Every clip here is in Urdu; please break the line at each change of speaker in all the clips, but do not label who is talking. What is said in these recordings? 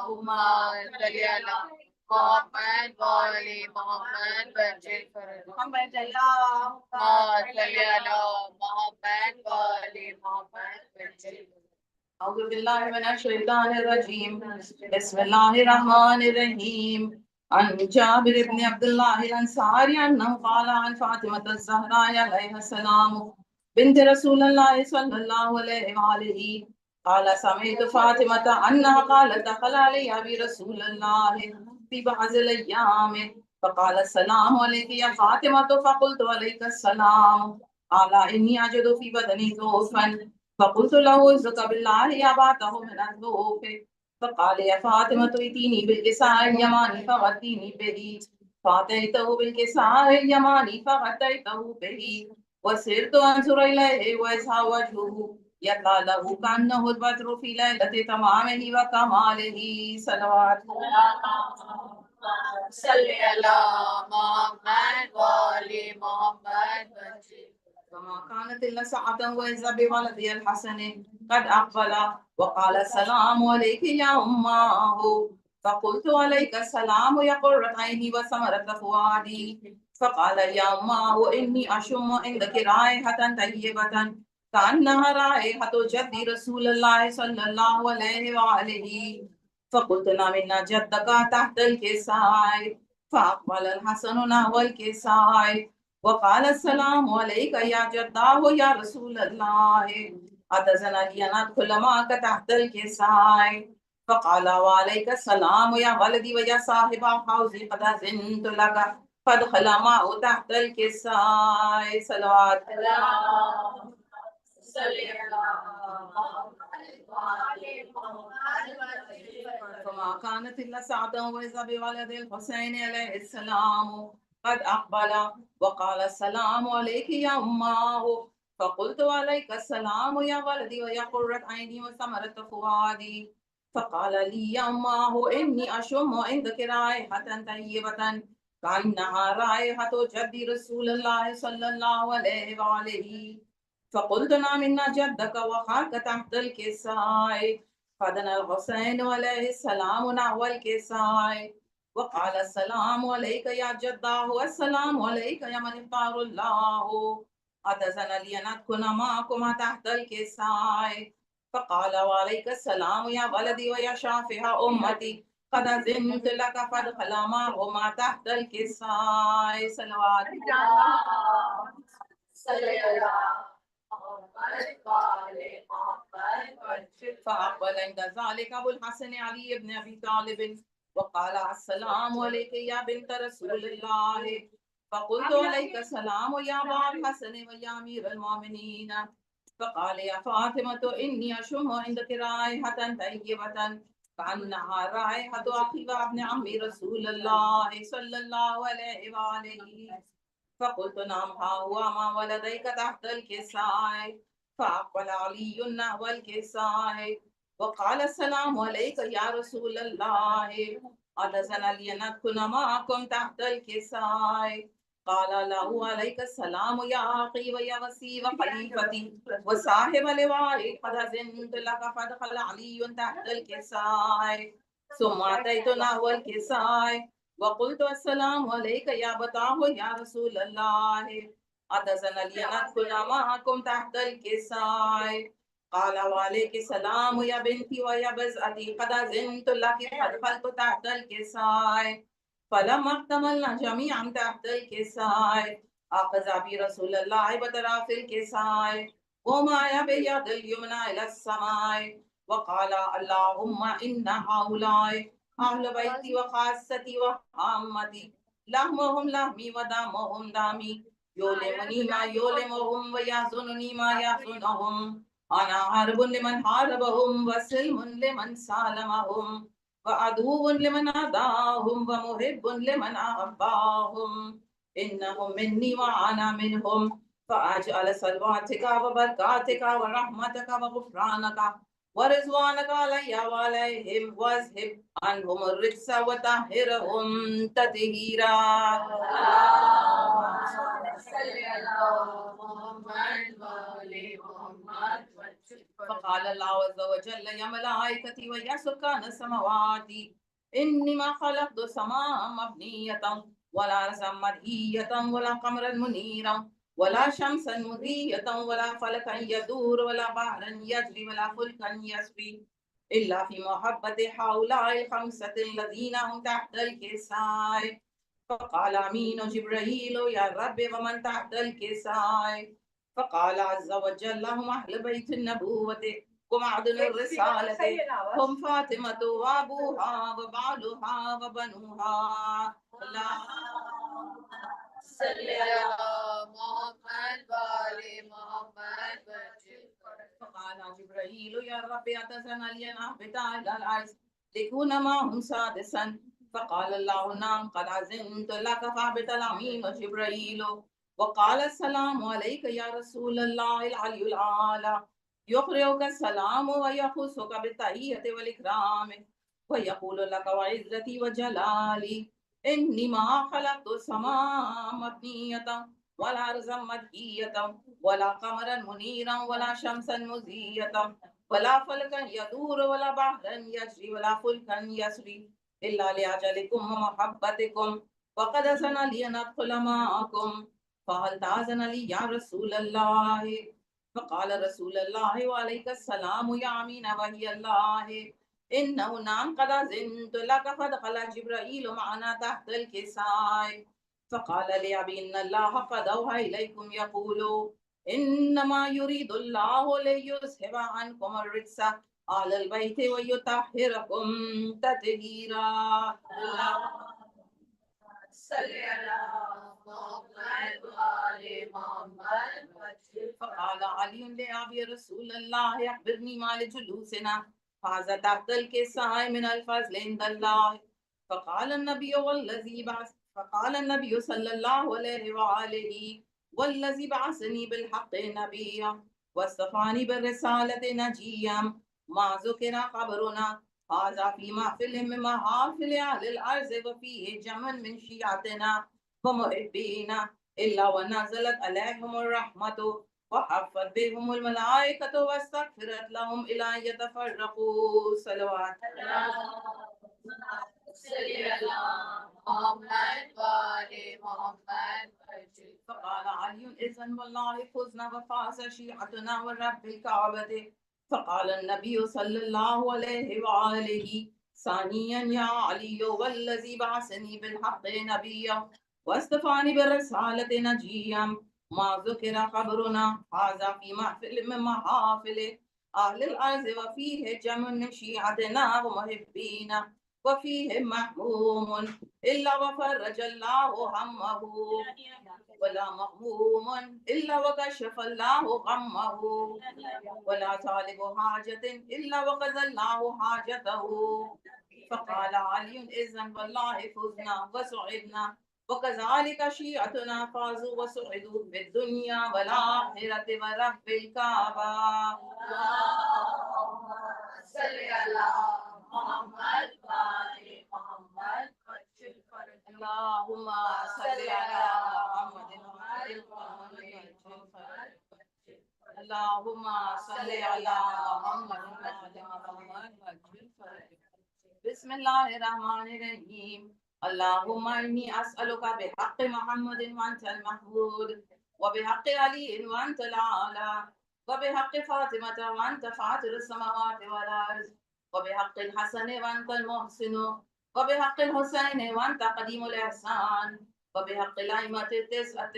اللهم صل على محمد وآل محمد وجل محمد اللهم صل على محمد وآل محمد وجل. أعوذ بالله من الشيطان الرجيم. بسم الله الرحمن الرحيم. عن جابر بن عبد الله الأنصاري أنه قال عن فاطمة الزهراء عليها السلام بنت رسول الله صلى الله عليه وآله قال سمعت فاطمة أنها قالت دخل علي أبي رسول الله في بعض الأيام فقال السلام عليك يا فاطمة فقلت عليك السلام قال إني أجد في بدني ضعفا فقلت له ازق بالله يا بعته من الضعف فقال يا فاطمة ائتيني بالكساء اليماني فغطيني به فأتيته بالكساء اليماني فغطيته به وسرت أنظر إليه وإذا وجهه يطلع كأنه البدر في ليلة تمامه وكماله صلوات صل على محمد وآل محمد وما كانت إلا ساعة وإذا بولدي الحسن قد أقبل وقال السلام عليك يا أماه فقلت عليك السلام يا قرة عيني وثمرة فؤادي فقال يا أماه إني أشم عندك رائحة طيبة كأنها رائحة جد رسول الله صلى الله عليه وآله فقلت نعم جدك تحت الكساء فأقبل الحسن نحو الكساء وقال السلام عليك يا جداه يا رسول الله أتزن لي أن أدخل معك تحت الكساء فقال وعليك السلام يا ولدي ويا صاحب الحوض قد أذنت لك فادخل معه تحت الكساء صلوات الله فما كانت إلا ساعة وإذا بولد الحسين عليه السلام قد أقبل وقال السلام عليك يا أماه فقلت عليك السلام يا ولدي ويا قرة عيني وثمرة فؤادي فقال لي يا أماه إني أشم عندك رائحة طيبة كأنها رائحة جد رسول الله صلى الله عليه وآله فقلت نعم إن جدك وخاك تحت الكساء فدنا الحسين عليه السلام نحو الكساء وقال السلام عليك يا جداه والسلام عليك يا من اختار الله أتزن لي أن أكون معكما تحت الكساء فقال وعليك السلام يا ولدي ويا شافع أمتي قد أذنت لك فادخل معهما تحت الكساء صلوات الله فأقبل عند ذلك أبو الحسن علي بن أبي طالب وقال السلام عليك يا بنت رسول الله فقلت عليك السلام يا أبا الحسن ويا أمير المؤمنين فقال يا فاطمة إني أشم عندك رائحة طيبة كأنها رائحة أخي وابن عم رسول الله صلى الله عليه وآله فقلت نعم ها هو ما ولديك تحت الكساء فأقبل علي نحو الكساء وقال السلام عليك يا رسول الله أتزن لي أن أكون معكم تحت الكساء قال له عليك السلام يا أخي ويا وسي وخليفتي وصاحب لواء قد أذنت لك فادخل علي تحت الكساء ثم أتيت نحو الكساء وقلت السلام عليك يا بتاه يا رسول الله أتزن لي أن أدخل معكم تحت الكساء قال وعليك السلام يا بنتي ويا بزأتي قد أذنت لك فدخلت تحت الكساء فلما اكتملنا جميعا تحت الكساء أخذ بي رسول الله بطرف الكساء وما بيد اليمنى إلى السماء وقال اللهم إن هؤلاء أهل بيتي وخاصتي وعامتي لحمهم لحمي ودمهم دمي يؤلمني ما يؤلمهم ويحزنني ما يحزنهم أنا حرب لمن حاربهم وسلم لمن سالمهم وعدو لمن عاداهم ومحب لمن أحباهم إنهم مني وأنا منهم فأجعل صلواتك وبركاتك ورحمتك وغفرانك ورضوانك علي وعليهم واذهب عنهم الرجس وطهرهم تطهيرا. فقال الله عز وجل يا ملائكتي ويا سكان السماوات إني ما خلقت سماء مبنية ولا أرضا مرئية ولا قمرا منيرا ولا شمسا مضية ولا فلكا يدور ولا بحرا يجري ولا فلكا يسري إلا في محبة هؤلاء الخمسة الذين هم تحت الكساء. فقال أمين جبرائيل يا رب ومن تحت الكساء؟ فقال عز وجل هم أهل بيت النبوة ومعدن الرسالة هم فاطمة وأبوها وبعلها وبنوها. فقال جبرائيل يا رب أتزن لي أن أهبط إلى الأرض لكون معهم سادسا. فقال الله نعم قد عزمت لك فاهبط الأمين جبرائيل وقال السلام عليك يا رسول الله العلي الأعلى يقرئك السلام ويخصك بالتحية والإكرام ويقول لك وعزتي وجلالي إني ما خلقت السماء مبنية ولا أرضا مدحية ولا قمرا منيرا ولا شمسا مزية ولا فلكا يدور ولا بحرا يجري ولا فلكا يسري إلا لأجلكم ومحبتكم وقد أذن لي أن أدخل معكم فهل تأذن لي يا رسول الله؟ فقال رسول الله وعليك السلام يا أمين وهي الله إنه نعم قد أذنت لك. فدخل جبرائيل معنا تحت الكساء فقال لأبي إن الله قد أوحى إليكم يقول إنما يريد الله ليذهب عنكم الرجس أهل البيت ويطهركم تطهيرا. فقال علي لأبي رسول الله أخبرني ما لجلوسنا هذا تحت الكساء من الفضل عند الله. فقال النبي والذي بعث فقال النبي صلى الله عليه وآله والذي بعثني بالحق نبيا واصطفاني بالرسالة نجيا ما ذكر خبرنا هذا في محفل من محافل أهل الأرض وفيه جمع من شيعتنا ومحبينا إلا ونزلت عليهم الرحمة وحفت بهم الملائكة واستغفرت لهم إلى أن يتفرقوا. صلوات فقال علي إذن والله فزنا وفاز شيعتنا ورب الكعبة. فقال النبي صلى الله عليه وآله ثانيا يا علي والذي بعثني بالحق نبيا واصطفاني بالرسالة نجيا ما ذكر خبرنا هذا في محفل من محافل أهل الأرض وفيه جمع من شيعتنا ومحبينا وفيه محموم إلا وفرج الله همه ولا مغموم إلا وكشف الله غمه ولا طالب حاجة إلا وقضى الله حاجته. فقال علي إذن والله فزنا وسعدنا وكذلك شيعتنا فازوا وسعدوا في الدنيا والآخرة ورب الكعبة. اللهم صل على محمد وعلى محمد. اللهم صل على محمد وعلى محمد. بسم الله الرحمن الرحيم. اللهم إني أسألك بحق محمد وأنت المحمود وبحق علي وأنت الأعلى وبحق فاطمة وأنت فاطر السماوات والأرض وبحق الحسن وأنت المحسن وبحق الحسين وأنت قديم الإحسان وبحق الأئمة التسعة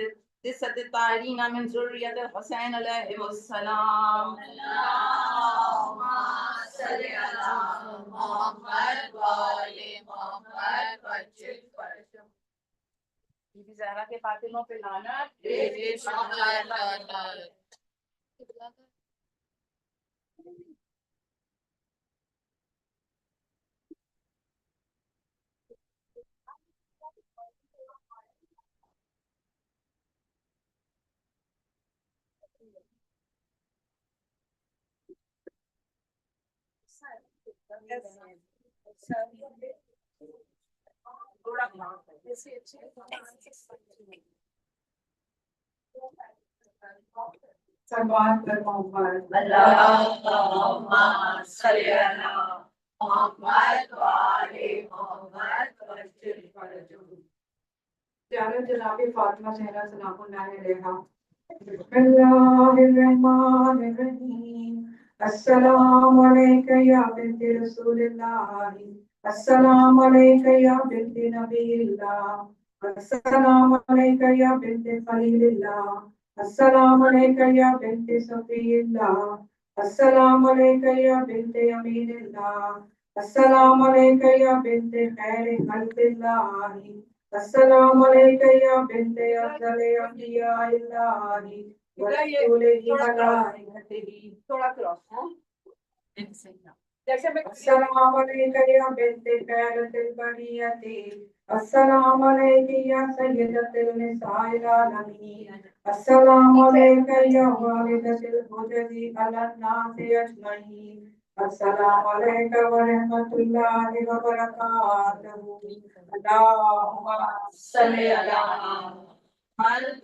الطاهرين من ذرية الحسين عليهم السلام. اللهم صل على محمد وآل محمد. بی بی زہرا کے قاتلوں پہ لعنت.
سلمان پر محمد
اللهم صل على محمد وآل محمد وسلم فرجهم.
زیارت جناب فاطمہ زہرا سلام اللہ علیہا. بسم اللہ الرحمن الرحیم. السلام علیک یا بنت رسول اللہ. السلام علیک یا بنت نبی اللہ. السلام علیک یا بنت خلیل اللہ. السلام علیک یا بنت صفی اللہ. السلام علیک یا بنت امین اللہ. السلام علیک یا بنت خیر خلق اللہ. السلام علیک یا بنت افضل انبیاء اللہ ورسولہ ملائکتہ.
تھوڑا کراس.
السلام علیک یا بنت خیرۃ البریۃ. السلام علیک یا سیدۃ النساء العالمین. السلام علیک یا والدۃ الحجج علی الناس اجمعین. السلام علیک ورحمۃ اللہ وبرکاتہ. اللہم
صل علی محمد.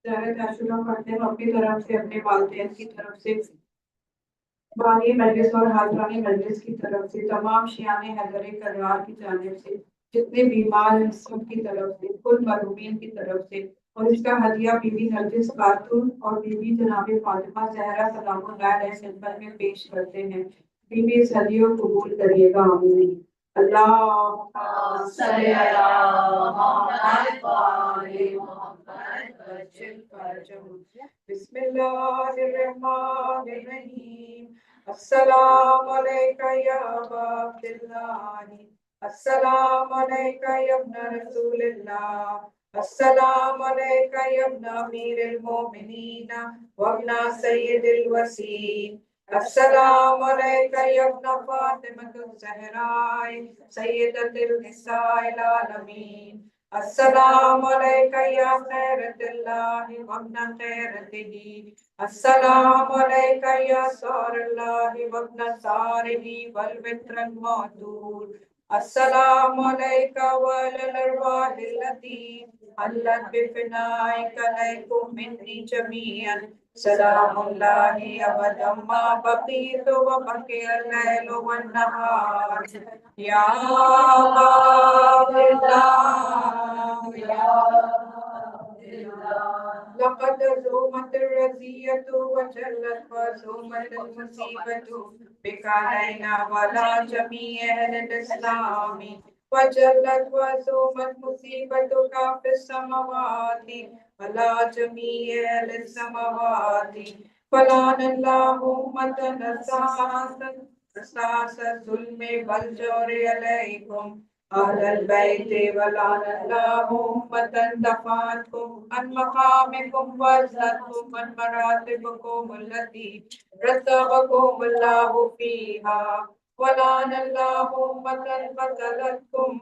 زیارت عاشورہ پڑھتے ہیں اپنی طرف سے، اپنے والدین کی طرف سے، بانی مجلس اور حاضران مجلس کی طرف سے، تمام شیعان حیدر کرار کی جانب سے، جتنے بیمار ہیں سب کی طرف سے، خود مرحومین کی طرف سے، اور اس کا ہدیہ بی بی نرجس خاتون اور بی بی جناب فاطمہ زہرا سلام اللہ علیہ خدمت میں پیش کرتے ہیں. بی بی اس ہدیے کو قبول کریے گا. آمین. اللہ
صل علی محمد وآل محمد وسلم فرجهم.
بسم اللہ الرحمن الرحیم. السلام علیک یا ابا عبداللہ. السلام علیک یا ابن رسول اللہ. السلام علیک یا ابن امیر المومنین وابن سید الوسیم. السلام علیک یا ابن فاطمة الزہراء سیدۃ النساء العالمین. السلام علیک یا خیرۃ اللہ وابن خیرتہ. السلام علیک یا سار اللہ وابن سارہ والوتر المعدود. السلام علیک وعلی الارواح التي حلت بفنائک علیکم منی جمیعا. سلام اللہ ابدا ما بقیت وبقی اللیل والنہار. یا باب اللہ یا لقد زومت الرزیۃ وجلت وزومت المصیبۃ بک علینا وعلی جمیع اہل الاسلام. وجلت وزومت مصیبتک فی السماوات وعلی جمیع اہل السماوات. فلعن اللہ امة نساس الظلم والجور علیکم اہل البیت. ولعن اللہ امة دفعتکم عن مقامکم وعزلتکم عن مراتبکم التي رتبکم اللہ فیہا. ولعن اللہ امة قتلتکم.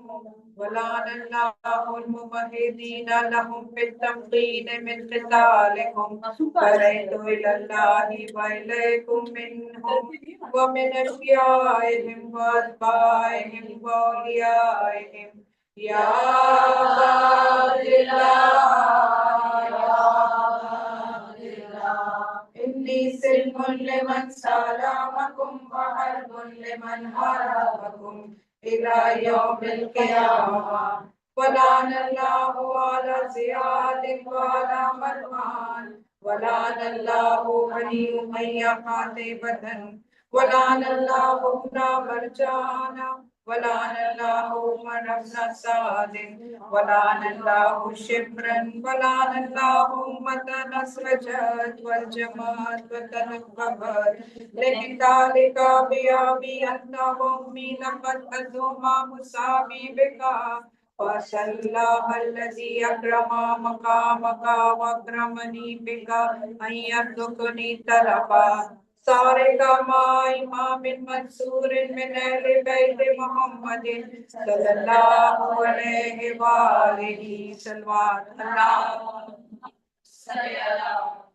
ولعن اللہ الممہدین لهم بالتمکین من قتالکم. فرجعت إلى الله وإليكم منهم ومن أشيائهم وأتباعهم وأوليائهم. يا عبد الله يا عبد الله إني سلم لمن سالمكم وحرب لمن حاربكم إلى يوم القيامة. ولعن الله على زياد وعلى مروان. ولعن الله بني أمية قاطبة. ولعن الله ابن مرجان. ولعن الله عمر بن سعد. ولعن الله شبرا. ولعن الله أمة نسرجت والجماعت وتنقبت لقتالك بأبي أنت وأمي لقد أزوما مصابي بك. فصل الله الذي أكرم مقامك وأكرمني بك أن يرزقني تلفا. سارق ما امام منصور من اہل بیت محمد صلی اللہ علیہ وآلہ صلوات اللہ صلی اللہ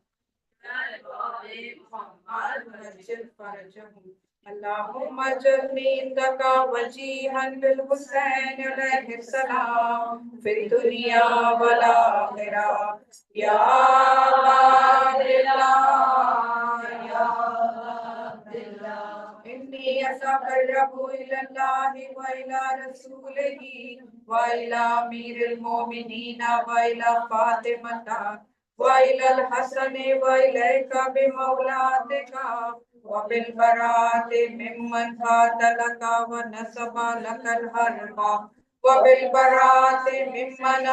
اللهم اجعلني عندك وجيها بالحسين عليه السلام في الدنيا والآخرة يا عبد الله يا عبد الله إني أتقرب إلى الله وإلى رسوله وإلى أمير المؤمنين وإلى فاطمة وإلى الحسن وإليك بمولاتك وبالبراءة ممن قاتلك ونسب لك الحرب وبالبراءة ممن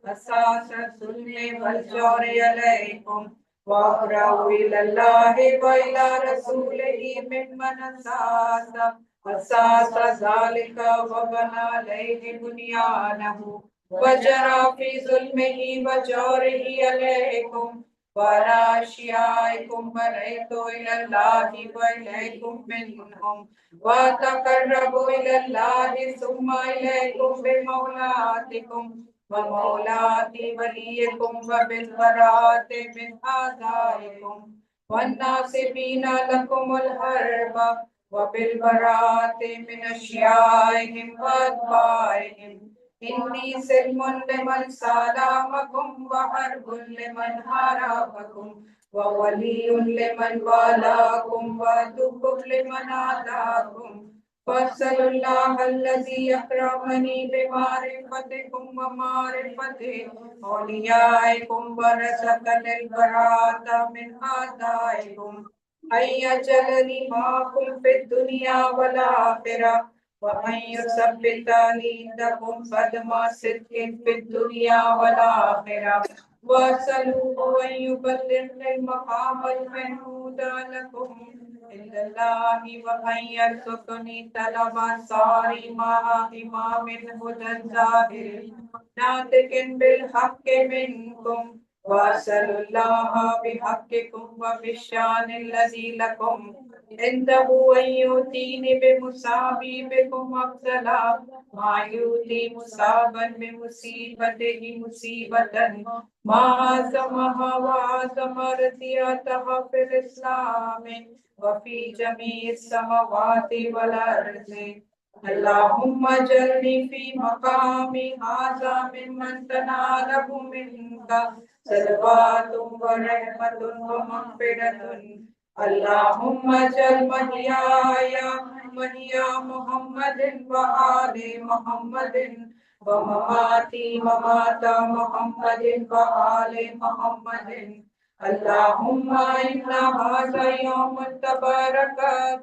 أساس الظلم والجور عليكم وأبرأ إلى الله وإلى رسوله ممن أساس ذلك وبنى عليه بنيانه وجرى في ظلمه وجوره عليكم وعلى أشيائكم برئت إلى الله وإليكم منهم وتقربوا إلى الله ثم إليكم بمولاتكم ومولات وليكم وبالبراءة من أعدائكم والناصبين لكم الحرب وبالبراءة من أشيائهم وأتباعهم إني سلم لمن سالمكم وحرب لمن حاربكم وولي لمن والاكم وعدو لمن عاداكم فاسألوا الله الذي أكرمني بمعرفتكم ومعرفة أوليائكم ورزقني البراءة من أعدائكم أن يجعلني معكم في الدنيا والآخرة وأن يثبتني عندكم قدم صدق في الدنيا والآخرة وأسأله أن يبلغني المقام المحمود لكم عند الله وأن يرزقني طلب صاري مع إمام هدى ظاهر ناطق بالحق منكم وأسأل الله بحقكم وبالشان الذي لكم عنده أن يؤتيني بمصابيبكم أفضل ما يؤتي مصابا بمصيبته مصيبة ما أعظمها وأعظم رضيتها في الإسلام وفي جميع السماوات والأرض اللهم اجعلني في مقامي هذا ممن تناله منك صلوات ورحمة ومغفرة اللهم اجعل محياي محيا محمد وآل محمد ومماتي ممات محمد وآل محمد اللهم إن هذا يوم تبارك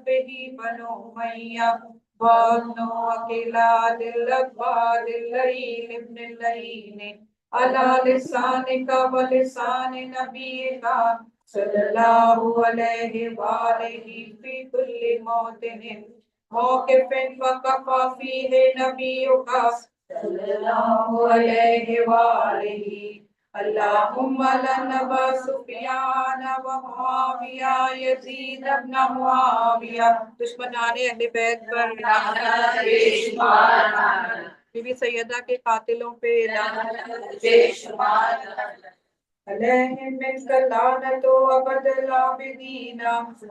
به بنو أمية وابن وكيلاد الأكباد الليل ابن الليل على لسانك ولسان نبيك صلی اللہ علیہ وآلہ فی کل موطن موقف وقفا فیہ نبیک صلی اللہ علیہ وآلہ اللہم لنبا سفیان و معاویہ یزید ابن معاویہ دشمنان اہل بیت پر بے شمار بی بی سیدہ کے قاتلوں پہ بے شمار علیہم منک لعنت وابد العابدین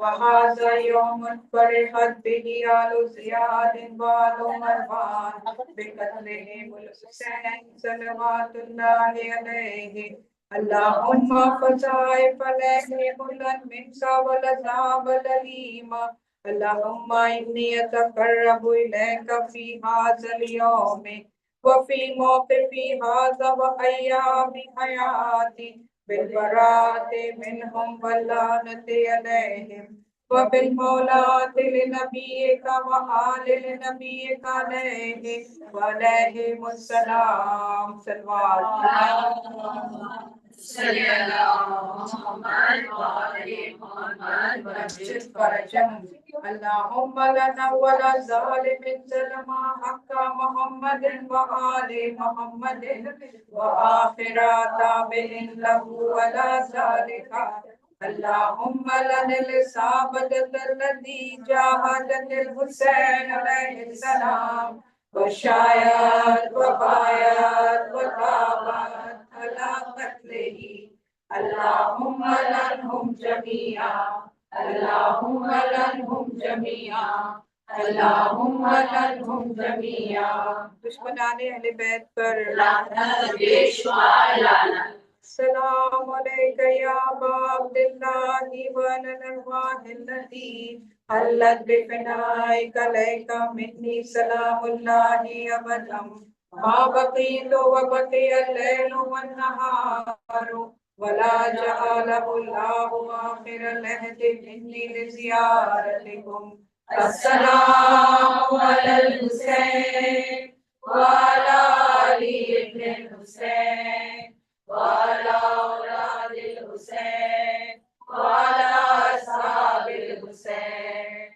وهذا يوم فرحت به آل زیاد وآل مروان بقتلهم الحسین صلوات اللہ علیہ اللہم فضائف علیہم منک والعذاب العلیم اللہم انی اتقرب الیک فی هذا اليوم وفي موقفي هذا وأيام حياتي بالبراءة منهم واللعنة عليهم وبالمولاة لنبيك وآل لنبيك عليه وعليهم السلام صلوات صلی اللہ محمد وآل محمد وجد فرجهم اللهم لنا ولا ظالم ظلم حق محمد وآل محمد وآخر تابع له ولا ذلك اللهم لنا الإصابة التي جاهدت الحسين عليه السلام وشايت وبايت وتابت على قتله. اللهم لنهم جميعا، اللهم لنهم جميعا، اللهم لنهم جميعا. دشمنان اہل بیت پر السلام عليك يا أبا عبد الله وعلى الأرواح التي حلت بفنائك عليك مني سلام الله أبدا ما بقيت وبقي الليل والنهار ولا جعله الله آخر العهد مني لزيارتكم. السلام على الحسين وعلى علي بن الحسين وعلى أولاد الحسين وعلى أصحاب الحسين.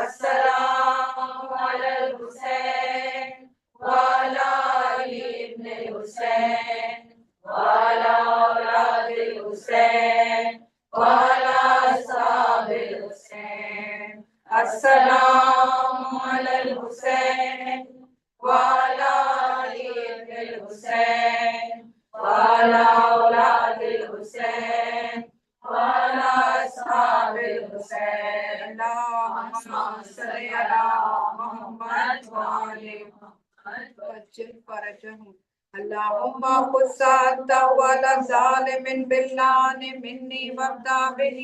السلام على الحسين وعلى علي بن الحسين وعلى أولاد الحسين وعلى أصحاب الحسين. السلام على الحسين وعلى علي بن الحسين وعلى أولاد الحسين وعلى أصحاب الحسين. اللهم صل على محمد وآل محمد وعجل فرجهم. اللهم خذ أنت أول ظالم باللعن مني وابدأ به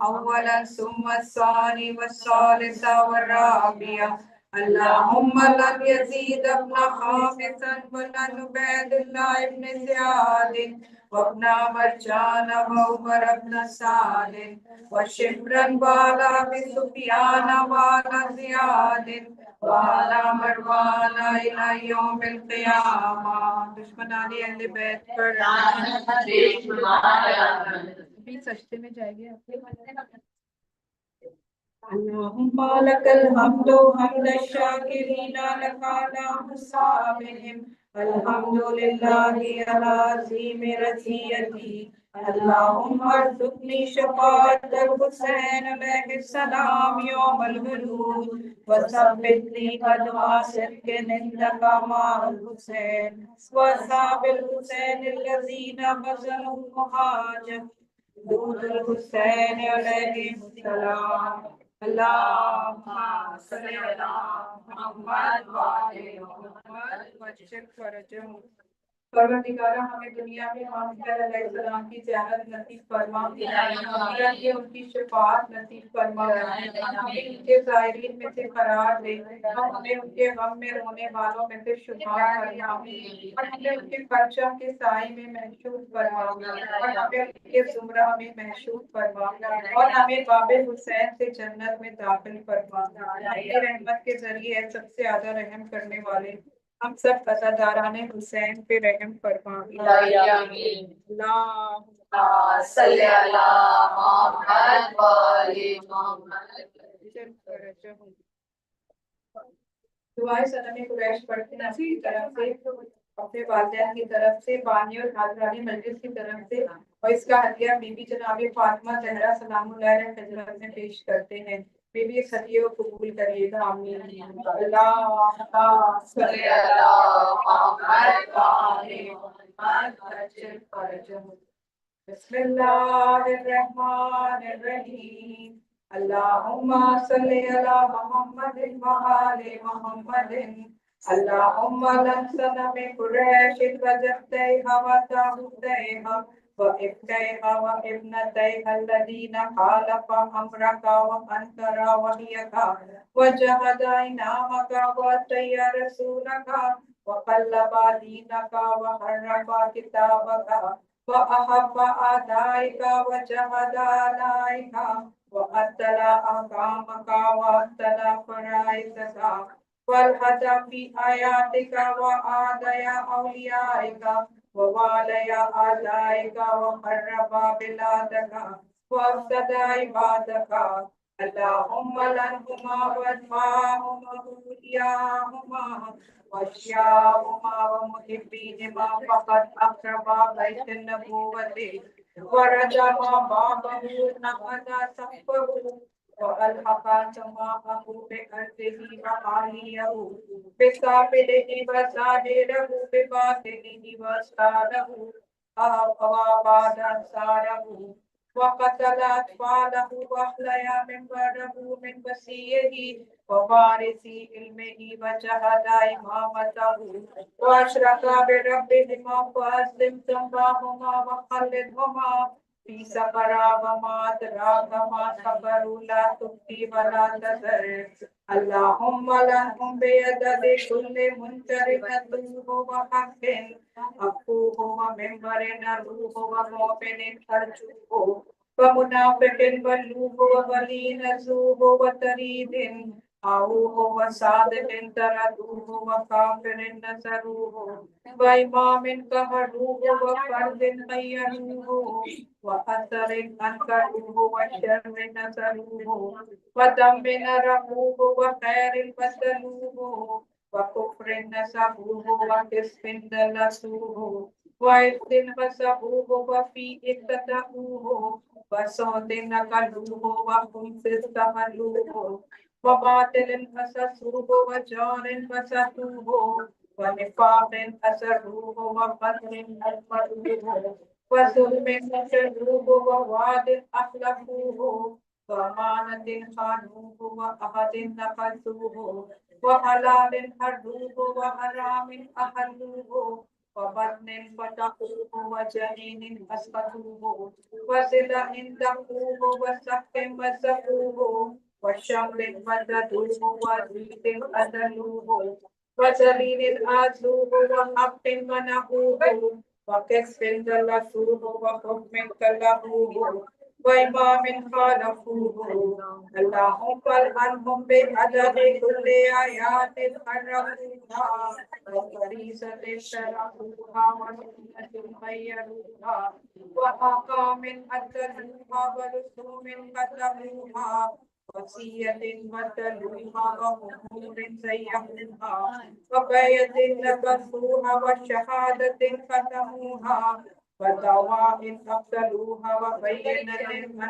أولا ثم الثاني والثالث والرابع. اللهم لن يزيد ابن خامسا ولن عبيد الله بن زياد وابن مرجان وعمر بن سعد وشمرا وعلى أبي سفيان وعلى زياد وعلى مروان إلى يوم القيامة. دشمنان اہل بیت پر بھی سجدے میں جائے گے. اللهم لك الحمد حمد الشاكرين لك على حسابهم. الحمد لله على عظيم رضيتي. اللهم ارزقني شفاعة الحسين عليه السلام يوم الخلود وثبتني قدم صدق عندك مع الحسين وأصحاب الحسين الذين بذلوا المهاجر دون الحسين عليه السلام. اللهم صل على محمد وآل محمد وعجل فرجهم. پروردگارہ ہمیں دنیا میں محمد علیہ السلام کی زیارت نصیب فرما، دنیا کی ان کی شفاعت نصیب فرما، ہمیں ان کے زائرین میں سے قرار دے، اور ہمیں ان کے غم میں رونے والوں میں سے شمار فرما، اور ہمیں ان کے پرچم کے سائے میں محشور فرما، اور ہمیں ان کے زمرہ میں محشور فرما، اور ہمیں باب حسین سے جنت میں داخل فرما. اپنی رحمت کے ذریعے سب سے زیادہ رحم کرنے والے ہم سب قصداران حسین پہ رحم فرما. اللہم صلی علی محمد وآل محمد. دعائے صنم قریش پڑھتے ہیں اپنی طرف سے، اپنے والدین کی طرف سے، بانی اور حاضران مجلس کی طرف سے، اور اس کا ہدیہ بی بی جناب فاطمہ زہرا سلام اللہ علیہ خدمت میں پیش کرتے ہیں. بی بی اس ہدیے کو قبول کریے گا. آمین. اللہم صلی علی محمد وآل محمد وعجل فرجهم. بسم اللہ الرحمن الرحیم. اللہم صلی علی محمد وآل محمد. اللہم لنصنم قریش وجدتیہا وتابوتیہا وإبتيها وابنتيها الذين خالفا أمرك وأنكرا وحيك وجهد إنعامك وعصي رسولك وقلب دينك وحرف كتابك وأحب أعدائك وجهد عليك وقتل أحكامك وأبطل فرائضك والهدى في آياتك وآدى أوليائك ووالي أعدائك وخرب بلادك وأفسد عبادك. اللهم لنهما وادفعهما وإياهما وأشياءهما ومحبيهما فقد أقرب بيت النبوة ورجم بابه نقد سقفه وألحق سماءه بأرضه وعاليه بسافله وساهره بباطنه وأسراره وأباد أنصاره وقتل أطفاله وأحلى منبره من وسيه ووارث علمه وجهد إمامته وأشرك بربهما فأسلم ذنبهما وخلدهما في سفرا وما أدراك ما سفر لا تبقي ولا تذر اللهم لهم بيدد كل منكر نتوه وحق أخوه ومنبر نروه ومؤمن أرجوه ومنافق بلوه وولي نزوه وتريد أعوه وصادق تردوه وكافر نصروه وإمام قهروه وفرد خيروه وأثر أنكروه وشر نصروه وذنب نرحوه وخير بذلوه وكفر نسبوه وكسب دلسوه وإفك وسبوه وفي ابتدأوه وصوت نقلوه وخبث استحلوه وباطل أسسوه وجار فسدوه ونفاق أسروه وقدر أكبروه وظلم نشروه ووعد أخلفوه وأمانة خانوه وأحد نقصوه وحلال حروه وحرام أحلوه وبطن فتحوه وجنين أسقطوه وزلع دقوه وسق وسقوه وشمل مددوه وزيد أدلوه وزليل آزوه وحق منعوه وكسف دلسوه وحكم كلفوه وإمام خالفوه اللهم عنهم بعدد كل آيات حرفوها وفريسة شرفوها وسنة غيروها وأحكام أدلوها ورسوم قدموها وصية بدلوها وأمور زينوها وبيت لبسوها وشهادة ختموها ودعوى أبطلوها وبينة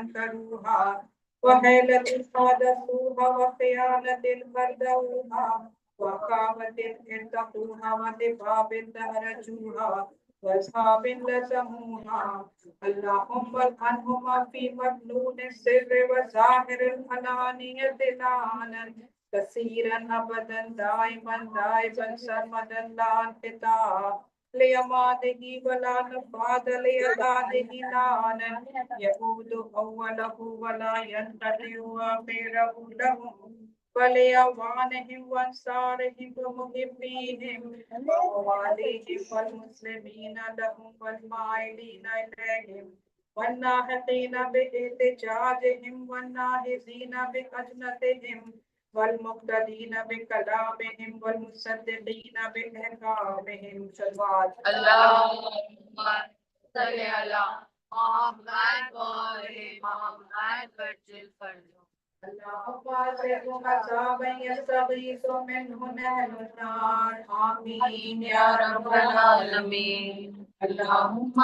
أنكروها وحيلة حادثوها وخيانة بردوها وقامة ارتقوها ودباب دهرجوها وأصحاب لزموها اللهم عنهما في مكنون السر وظاهر الحلانية لعنا كثيرا أبدا دائما سرمدا لا انقطاع ليماده ولا نفاد ليدانه لانا يعود أوله ولا ينقطع آخره لهم وليوانهم وانصارهم ومحبيهم ومواليهم والمسلمين لهم والمائلين إليهم والناهقين باحتجاجهم والناهزين بأجنتهم والمقتدين بكلامهم والمصدقين بإحكامهم صلوات
اللهم صل على محمد وآل محمد وعجل فرجهم
اللهم سيكون عذابا يستغيث منه أهل النار آمين
يا رب العالمين
اللهم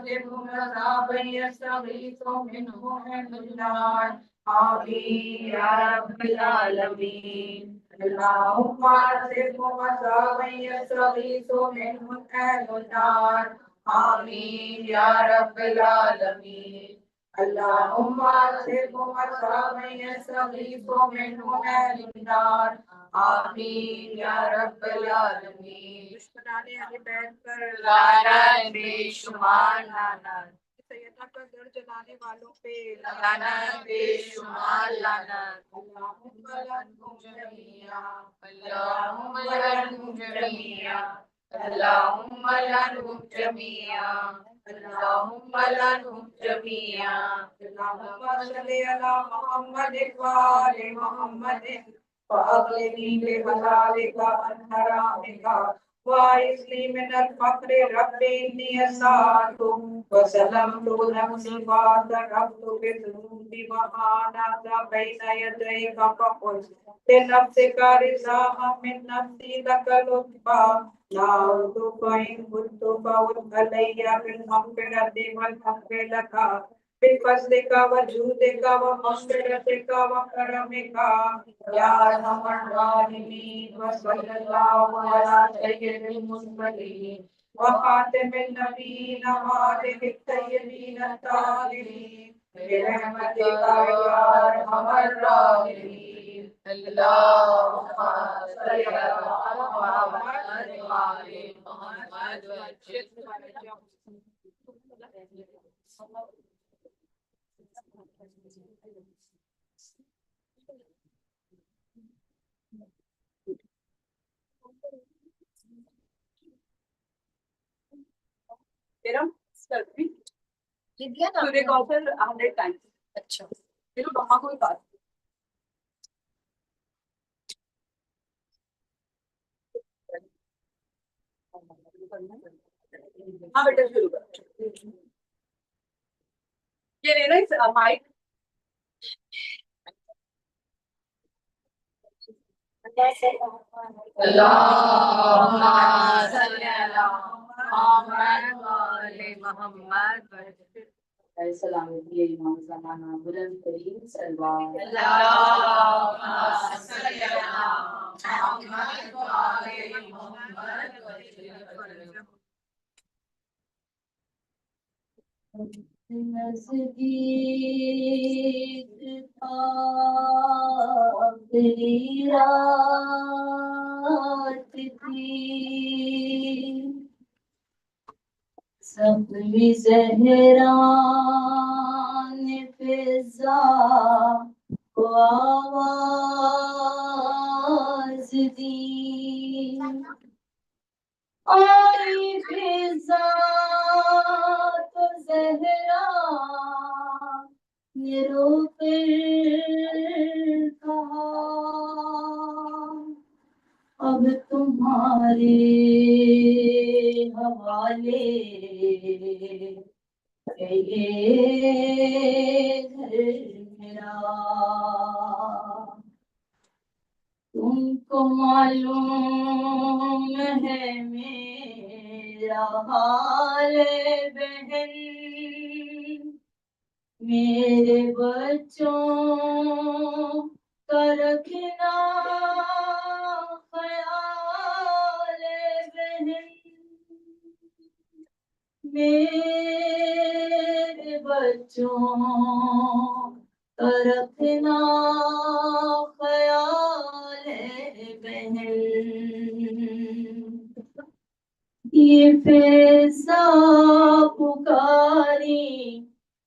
سيكون عذابا يستغيث منه أهل النار آمين يا رب العالمين اللهم سيكون عذابا يستغيث منه أهل النار آمين يا رب العالمين اللهم سيكون عذابا يستغيث منه أهل النار آمين يا رب العالمین دشمنان اہل بیت پر
لعنت بے شمار لعنت
سیدنا کا در جلانے والوں پہ
لعنت بے شمار لعنت
اللہم لعنہم جمیعا
اللہم لعنہم جمیعا اللہم لعنہم جمیعا اللہم لعنہم جمیعا
اللہم صلی علی محمد وآل محمد وأغنني بحلالك عن حرامك وأعصني من الفقر رب إني أسألك وسلمت نفسي واعترفت بذنوبي وأنات بين يديك فقلت لنفسك رضاء من نفسي لك لطفا دعوت فإن كنت فوت علي بالمغفرة والحق لك بفضلك وجودك ومغفرتك وكرمك يا أرحم الراحمين. وصلى الله على سيد المرسلين وخاتم النبيين وآله الطيبين الطاهرين برحمتك يا أرحم الراحمين. اللهم صل على محمد وآل محمد
اچھا
ہاں بیٹا شروع کر. یہ لینا مائک.
اللهم صل على محمد وآل محمد.
سلامتی امام زمانہ بلند ترین سلوات.
اللهم صل على محمد وآل محمد.
نزدیک تھا تیری رات تھی سبھی زہران فضا کو آواز دی آئی فضا تو زہرا نے رو کر کہا اب تمہارے حوالے ہے یہ گھر میرا. تم کو معلوم ہے میرا حال بہن میرے بچوں کا رکھنا خیال بہن میرے بچوں کا رکھنا خیال بہن. یہ فضا پکاری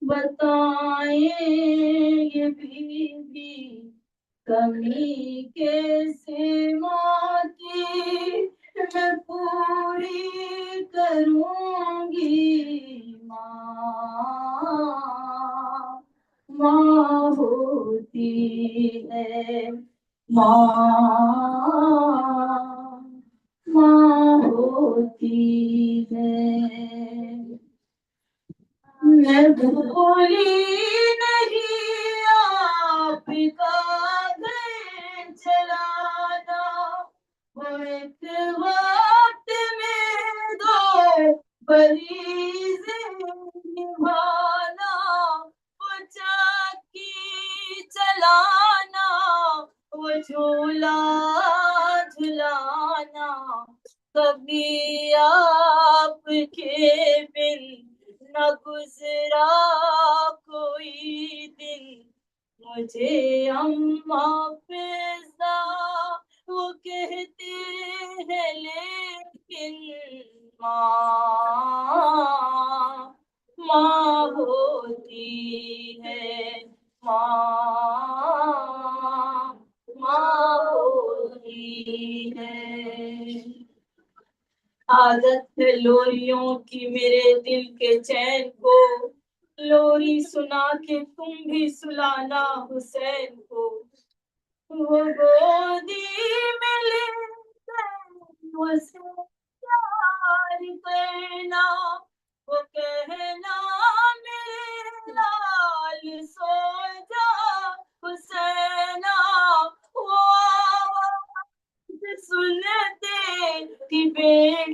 بتائیں یہ بیوی کمی کیسے ماں کی میں پوری کروں گی. ماں ہوتی ہے ماں ہوتی ہے. میں بھولی نہیں آپ کا گھر چلانا وہ ایک وقت میں دو بریز نبھانا وہ چاکی چلانا وہ جھولا جھلانا کبھی آپ کے بن نہ گزرا کوئی دن. مجھے اماں فضا وہ کہتے ہیں لیکن ماں ہوتی ہے ماں ہوتی ہے. عادت ہے لوریوں کی میرے دل کے چین کو لوری سنا کے تم بھی سلانا حسین کو. وہ گودی میں لے کر اسے پیار کرنا وہ کہنا میرے لال سو جا حسینا. وہ آواز سنتے کہ بیٹے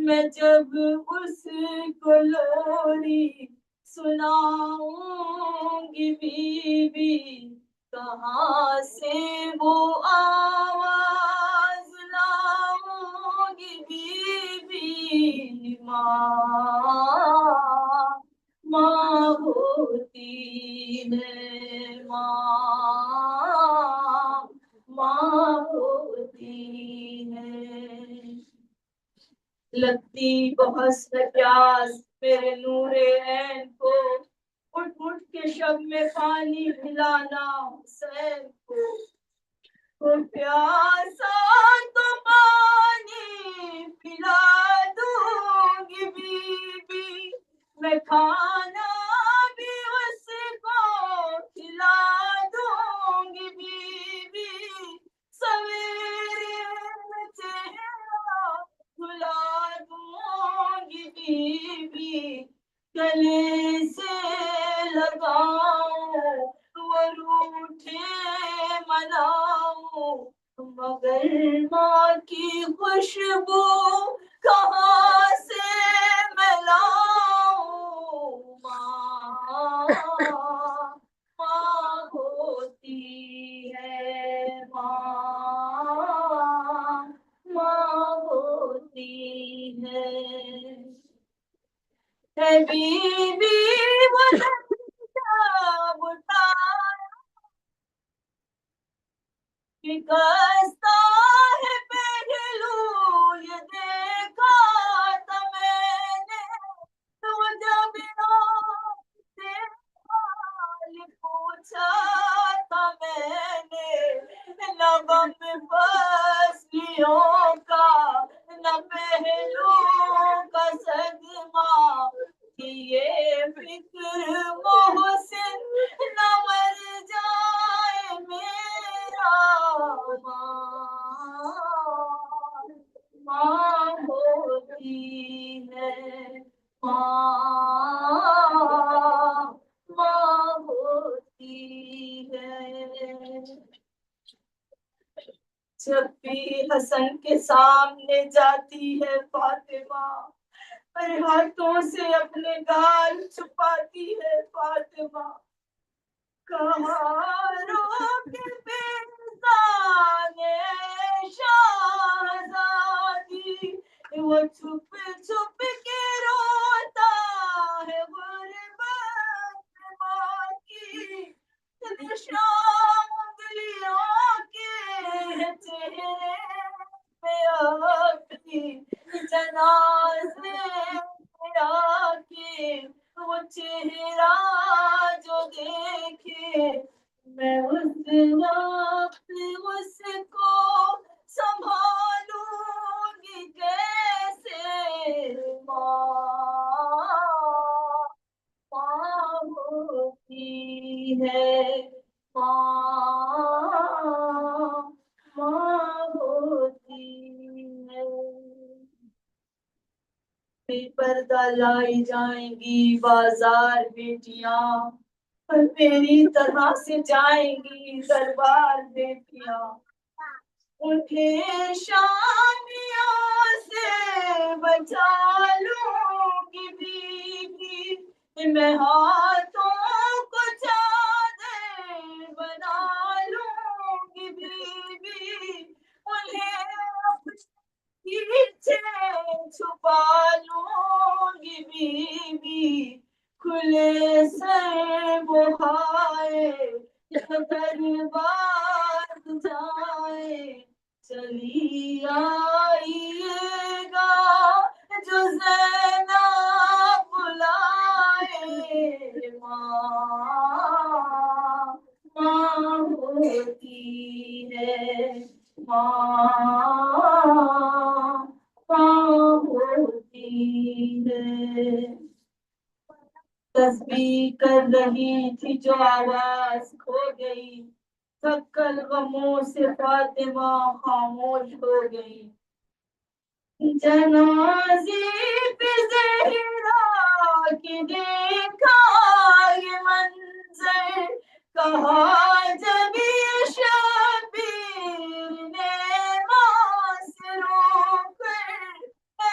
میں جب اس کو لوری سناؤں گی بی بی، کہاں سے وہ آواز لاؤں گی بی بی، ماں ہوتی ہے ماں ہوتی ہے۔ لگتی بہت پیاس میرے نور عین کو، اٹھ اٹھ کے شب میں پانی پلانا حسین کو، وہ پیاسا تو پانی پلا دوں گی بی بی، میں کھانا بھی اس کو کھلا دوں گی بی بی، سویرے میں چہرہ کھلا دوں گی بی بی، گلے سے لگاؤں وہ روٹھے مناؤں، مگر ماں کی خوشبو کہاں سے میں لاؤں، ماں ہوتی ہے ماں ہوتی ہے۔ ہے بی بی وہ جب اٹھایا شکستہ ہے پہلو، یہ دیکھا تھا میں نے، تو جب سے حال پوچھا تھا میں نے، نہ غم فصلیوں کا نہ پہلو کا صدمہ، کہ یہ فکر محسن نہ مر جائے میرا، ماں ہوتی ہے ماں ہوتی ہے۔ جب بھی حسن کے سامنے جاتی ہے فاطمہ، پر ہاتھوں سے اپنے گال چھپاتی ہے فاطمہ، کہاں روک پیزانے شہزادی، وہ چھپ چھپ کے روتا ہے غربت ماں کی، نشان انگلیوں کے چہرے پہ اپنی جنازے پہ آ کے، وہ چہرہ جو دیکھے، میں اس وقت اس کو سنبھالوں گی کیسے، ماں ہوتی ہے ماں ہوتی ہے۔ بے پردہ لائی جائیں گی بازار بیٹیاں، اور میری طرح سے جائیں گی دربار بیٹیاں، انہیں شامیوں سے بچا لوں گی بی بی، میں ہاتھوں کو چادر بنا لوں گی بی بی، انہیں پیچھے چھپا لوں گی بی بی، کھلے سے بہائے دربار جائے، چلی آئیے گا جو زینب بلائے، ماں ہوتی ہے ماں ہوتی ہے۔ تسبیح کر رہی تھی جو آواز کھو گئی، تھکل غموں سے فاطمہ خاموش ہو گئی، جنازے پہ زہرا کے دیکھا یہ منظر، کہا جب یہ شبیر نے ماں سے رو کر، اے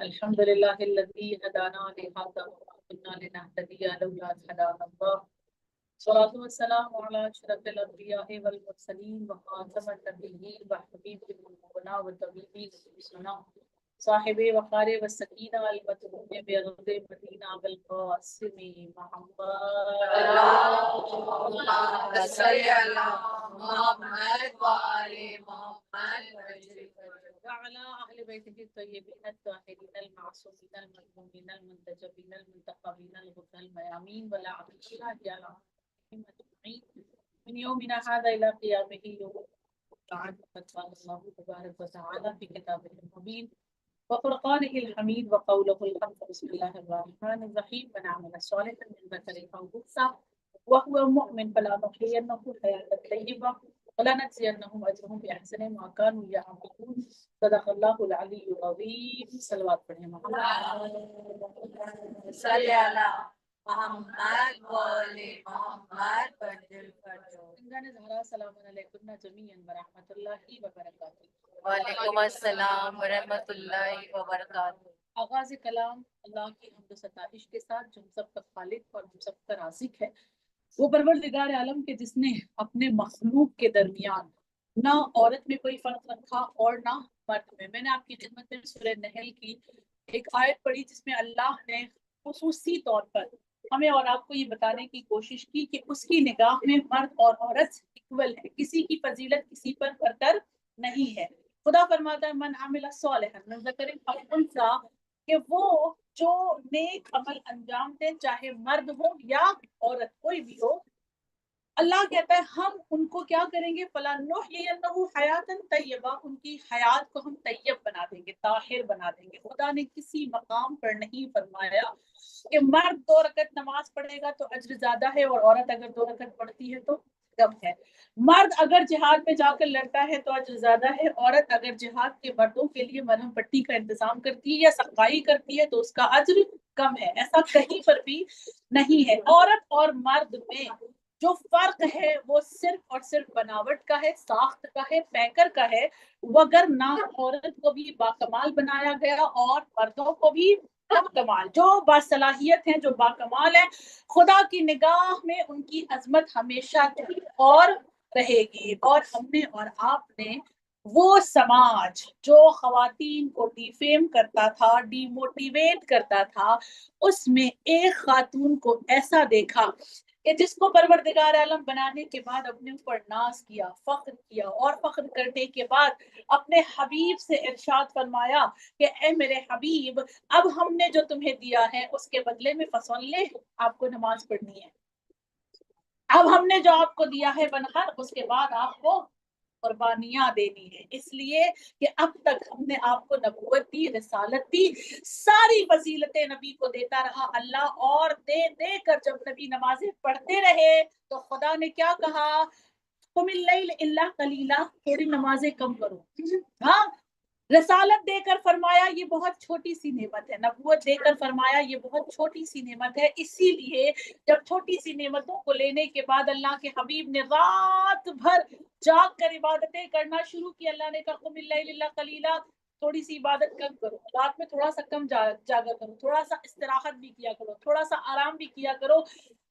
الحمدللہ ہدانا لہذا وما كنا لنهتدي لولا أن هدانا الله صلاة والسلام على أشرف الأنبياء والمرسلين وخاتم النبيين وحبيب قلوبنا وطبيب نفوسنا صاحب وقار والسكينة المتبوع بأرض مدينة بالقاسم محمد اللهم صل على محمد وآل محمد وعلى أهل بيته الطيبين الطاهرين المعصومين المظلومين المنتجبين المنتخبين الغر الميامين والعاملين على أجمعين من يومنا هذا إلى قيامه يوم بعد قد قال الله تبارك وتعالى في كتابه المبين وفرقانه الحميد وقوله الحق بسم الله الرحمن الرحيم من عمل صالحا من ذكر أو أنثى وهو مؤمن فلنحيينه حياة طيبة ولنجزينهم أجرهم بأحسن ما كانوا يعملون صدق الله العلي العظيم صلوات پڑھیں محمد صلی اللہ محمد وآل محمد بدل فرجو انگان زہرا سلام علیکم جميعا ورحمۃ اللہ وبرکاتہ وعلیکم السلام ورحمۃ اللہ وبرکاتہ آغاز کلام اللہ کی حمد و ستائش کے ساتھ جو ہم سب کا خالق اور ہم سب کا رازق ہے وہ پروردگار عالم کے جس نے اپنے مخلوق کے درمیان نہ عورت میں کوئی فرق رکھا اور نہ مرد میں نے آپ کی خدمت میں سورہ نحل کی ایک آیت پڑھی جس میں اللہ نے خصوصی طور پر ہمیں اور آپ کو یہ بتانے کی کوشش کی کہ اس کی نگاہ میں مرد اور عورت اکول ہے، کسی کی فضیلت کسی پر برتر نہیں ہے۔ خدا فرماتا ہے من عمل صالحا من ذکر او انثی کہ وہ جو نیک عمل انجام دے چاہے مرد ہو یا عورت کوئی بھی ہو
اللہ کہتا ہے ہم ان کو کیا کریں گے، فَلَنُحْيِيَنَّهُ حَيَاتًا طَيِّبَةً، ان کی حیات کو ہم طیب بنا دیں گے، طاہر بنا دیں گے۔ خدا نے کسی مقام پر نہیں فرمایا کہ مرد 2 رکعت نماز پڑھے گا تو اجر زیادہ ہے اور عورت اگر 2 رکعت پڑھتی ہے تو کم ہے۔ مرد اگر جہاد میں جا کر لڑتا ہے تو اجر زیادہ ہے، عورت اگر جہاد کے مردوں کے لیے مرہم پٹی کا انتظام کرتی ہے یا صفائی کرتی ہے تو اس کا اجر کم ہے۔ ایسا کہیں پر بھی نہیں ہے۔ عورت اور مرد میں جو فرق ہے وہ صرف اور صرف بناوٹ کا ہے، ساخت کا ہے، پیکر کا ہے، وگرنہ عورت کو بھی باکمال بنایا گیا اور مردوں کو بھی کمال، جو باصلاحیت ہیں، جو باکمال ہیں، خدا کی نگاہ میں ان کی عظمت ہمیشہ تھی اور رہے گی۔ اور ہم نے اور آپ نے وہ سماج جو خواتین کو ڈیفیم کرتا تھا، ڈی موٹیویٹ کرتا تھا، اس میں ایک خاتون کو ایسا دیکھا کہ جس کو پروردگار عالم بنانے کے بعد اپنے اوپر ناز کیا، فخر کیا، اور فخر کرنے کے بعد اپنے حبیب سے ارشاد فرمایا کہ اے میرے حبیب، اب ہم نے جو تمہیں دیا ہے اس کے بدلے میں فصل لے، آپ کو نماز پڑھنی ہے۔ اب ہم نے جو آپ کو دیا ہے بنہر، اس کے بعد آپ کو قربانیاں دینی ہے۔ اس لیے کہ اب تک ہم نے آپ کو نبوت دی، رسالت دی، ساری فضیلتیں نبی کو دیتا رہا اللہ، اور دے دے کر جب نبی نمازیں پڑھتے رہے تو خدا نے کیا کہا، قم اللیل الا قلیلا، تھوڑی نمازیں کم کرو۔ ہاں، رسالت دے کر فرمایا یہ بہت چھوٹی سی نعمت ہے، نبوت دے کر فرمایا یہ بہت چھوٹی سی نعمت ہے۔ اسی لیے جب چھوٹی سی نعمتوں کو لینے کے بعد اللہ کے حبیب نے رات بھر جاگ کر عبادتیں کرنا شروع کی، اللہ نے کہا قم اللیل الا قلیلا، تھوڑی سی عبادت کم کرو، رات میں تھوڑا سا کم جاگا کرو، تھوڑا سا استراحت بھی کیا کرو، تھوڑا سا آرام بھی کیا کرو۔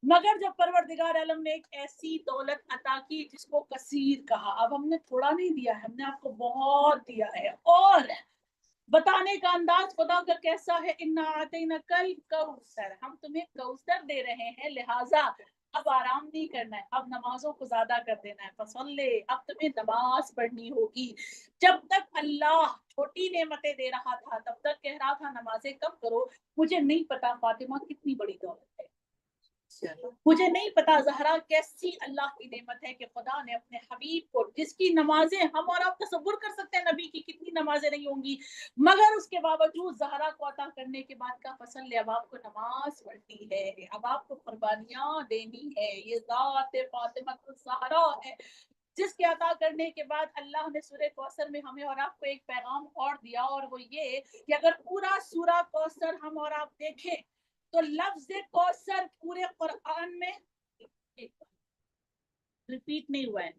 مگر جب پروردگار عالم نے ایک ایسی دولت عطا کی جس کو کثیر کہا، اب ہم نے تھوڑا نہیں دیا ہے، ہم نے آپ کو بہت دیا ہے، اور بتانے کا انداز خدا کا کیسا ہے، انا اعطیناک الکوثر، ہم تمہیں کوثر دے رہے ہیں، لہٰذا اب آرام نہیں کرنا ہے، اب نمازوں کو زیادہ کر دینا ہے، فصلی، اب تمہیں نماز پڑھنی ہوگی۔ جب تک اللہ چھوٹی نعمتیں دے رہا تھا تب تک کہہ رہا تھا نمازیں کم کرو۔ مجھے نہیں پتا فاطمہ کتنی بڑی دولت ہے، مجھے نہیں پتا زہرا کیسی اللہ کی نعمت ہے کہ خدا نے اپنے حبیب کو، جس کی نمازیں ہم اور آپ تصور کر سکتے ہیں نبی کی کتنی نمازیں نہیں ہوں گی، مگر اس کے باوجود زہرا کو عطا کرنے کے بعد کا فصل لے، اب آپ کو نماز پڑھنی ہے، اب آپ کو قربانیاں دینی ہے۔ یہ ذات فاطمہ الزہرا ہے جس کے عطا کرنے کے بعد اللہ نے سورہ کوثر میں ہمیں اور آپ کو ایک پیغام اور دیا، اور وہ یہ کہ اگر پورا سورہ کوثر ہم اور آپ دیکھیں تو لفظ کوثر پورے قرآن میں ریپیٹ نہیں ہوا ہے،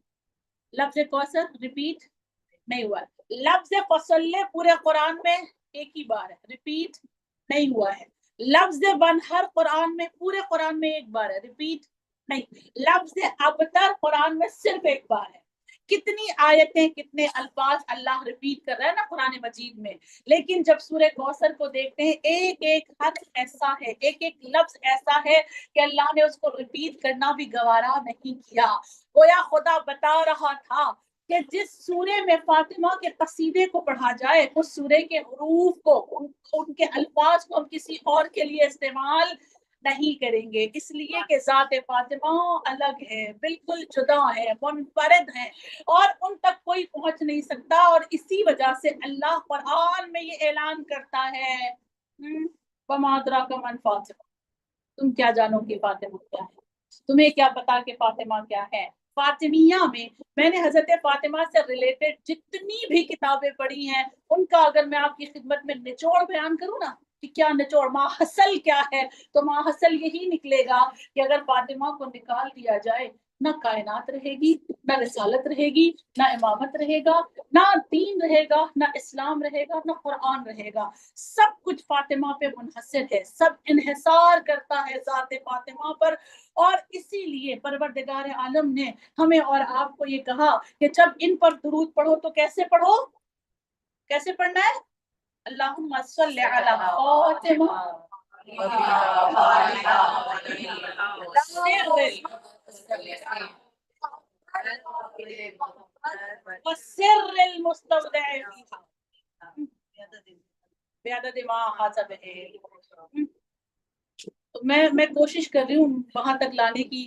لفظ کوثر ریپیٹ نہیں ہوا ہے، لفظ فصلے پورے قرآن میں ایک ہی بار ہے، ریپیٹ نہیں ہوا ہے، لفظ بنہر قرآن میں پورے قرآن میں ایک بار ہے، ریپیٹ نہیں، لفظ ابتر قرآن میں صرف ایک بار ہے۔ کتنی آیتیں، کتنے الفاظ اللہ ریپیٹ کر رہا ہے نا قرآن مجید میں، لیکن جب سورہ کوثر کو دیکھتے ہیں ایک ایک حرف ایسا ہے، ایک ایک لفظ ایسا ہے کہ اللہ نے اس کو ریپیٹ کرنا بھی گوارا نہیں کیا۔ گویا خدا بتا رہا تھا کہ جس سورے میں فاطمہ کے قصیدے کو پڑھا جائے اس سورے کے حروف کو، ان کے الفاظ کو ہم کسی اور کے لیے استعمال نہیں کریں گے، اس لیے کہ ذات فاطمہ الگ ہے، بالکل جدا ہے، منفرد ہے، اور ان تک کوئی پہنچ نہیں سکتا، اور اسی وجہ سے اللہ قرآن میں یہ اعلان کرتا ہے وَمَا أَدْرَاكَ مَا فاطمہ، تم کیا جانو کہ فاطمہ کیا ہے، تمہیں کیا پتا کہ فاطمہ کیا ہے۔ فاطمیہ میں نے حضرت فاطمہ سے ریلیٹڈ جتنی بھی کتابیں پڑھی ہیں ان کا اگر میں آپ کی خدمت میں نچوڑ بیان کروں نا کہ کیا نچوڑ، ماحصل کیا ہے، تو ماحصل یہی نکلے گا کہ اگر فاطمہ کو نکال دیا جائے نہ کائنات رہے گی، نہ رسالت رہے گی، نہ امامت رہے گا، نہ دین رہے گا، نہ اسلام رہے گا، نہ قرآن رہے گا، سب کچھ فاطمہ پہ منحصر ہے، سب انحصار کرتا ہے ذات فاطمہ پر۔ اور اسی لیے پروردگار عالم نے ہمیں اور آپ کو یہ کہا کہ جب ان پر درود پڑھو تو کیسے پڑھو، کیسے پڑھنا ہے، اللہم صلی علی فاطمہ وسر المستودع فیہا بعدد ما حسب ہے۔ میں کوشش کر رہی ہوں وہاں تک لانے کی،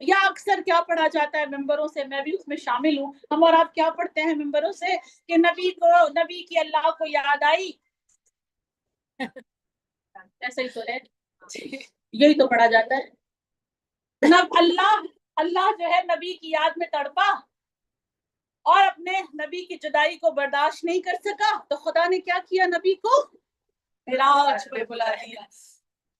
یا اکثر کیا پڑھا جاتا ہے ممبروں سے، میں بھی اس میں شامل ہوں، ہم اور آپ کیا پڑھتے ہیں ممبروں سے کہ نبی کی اللہ کو یاد آئی، ایسا ہی تو ہے، یہی تو پڑھا جاتا ہے۔ اللہ جو ہے نبی کی یاد میں تڑپا اور اپنے نبی کی جدائی کو برداشت نہیں کر سکا، تو خدا نے کیا کیا، نبی کو معراج پہ بلا دیا۔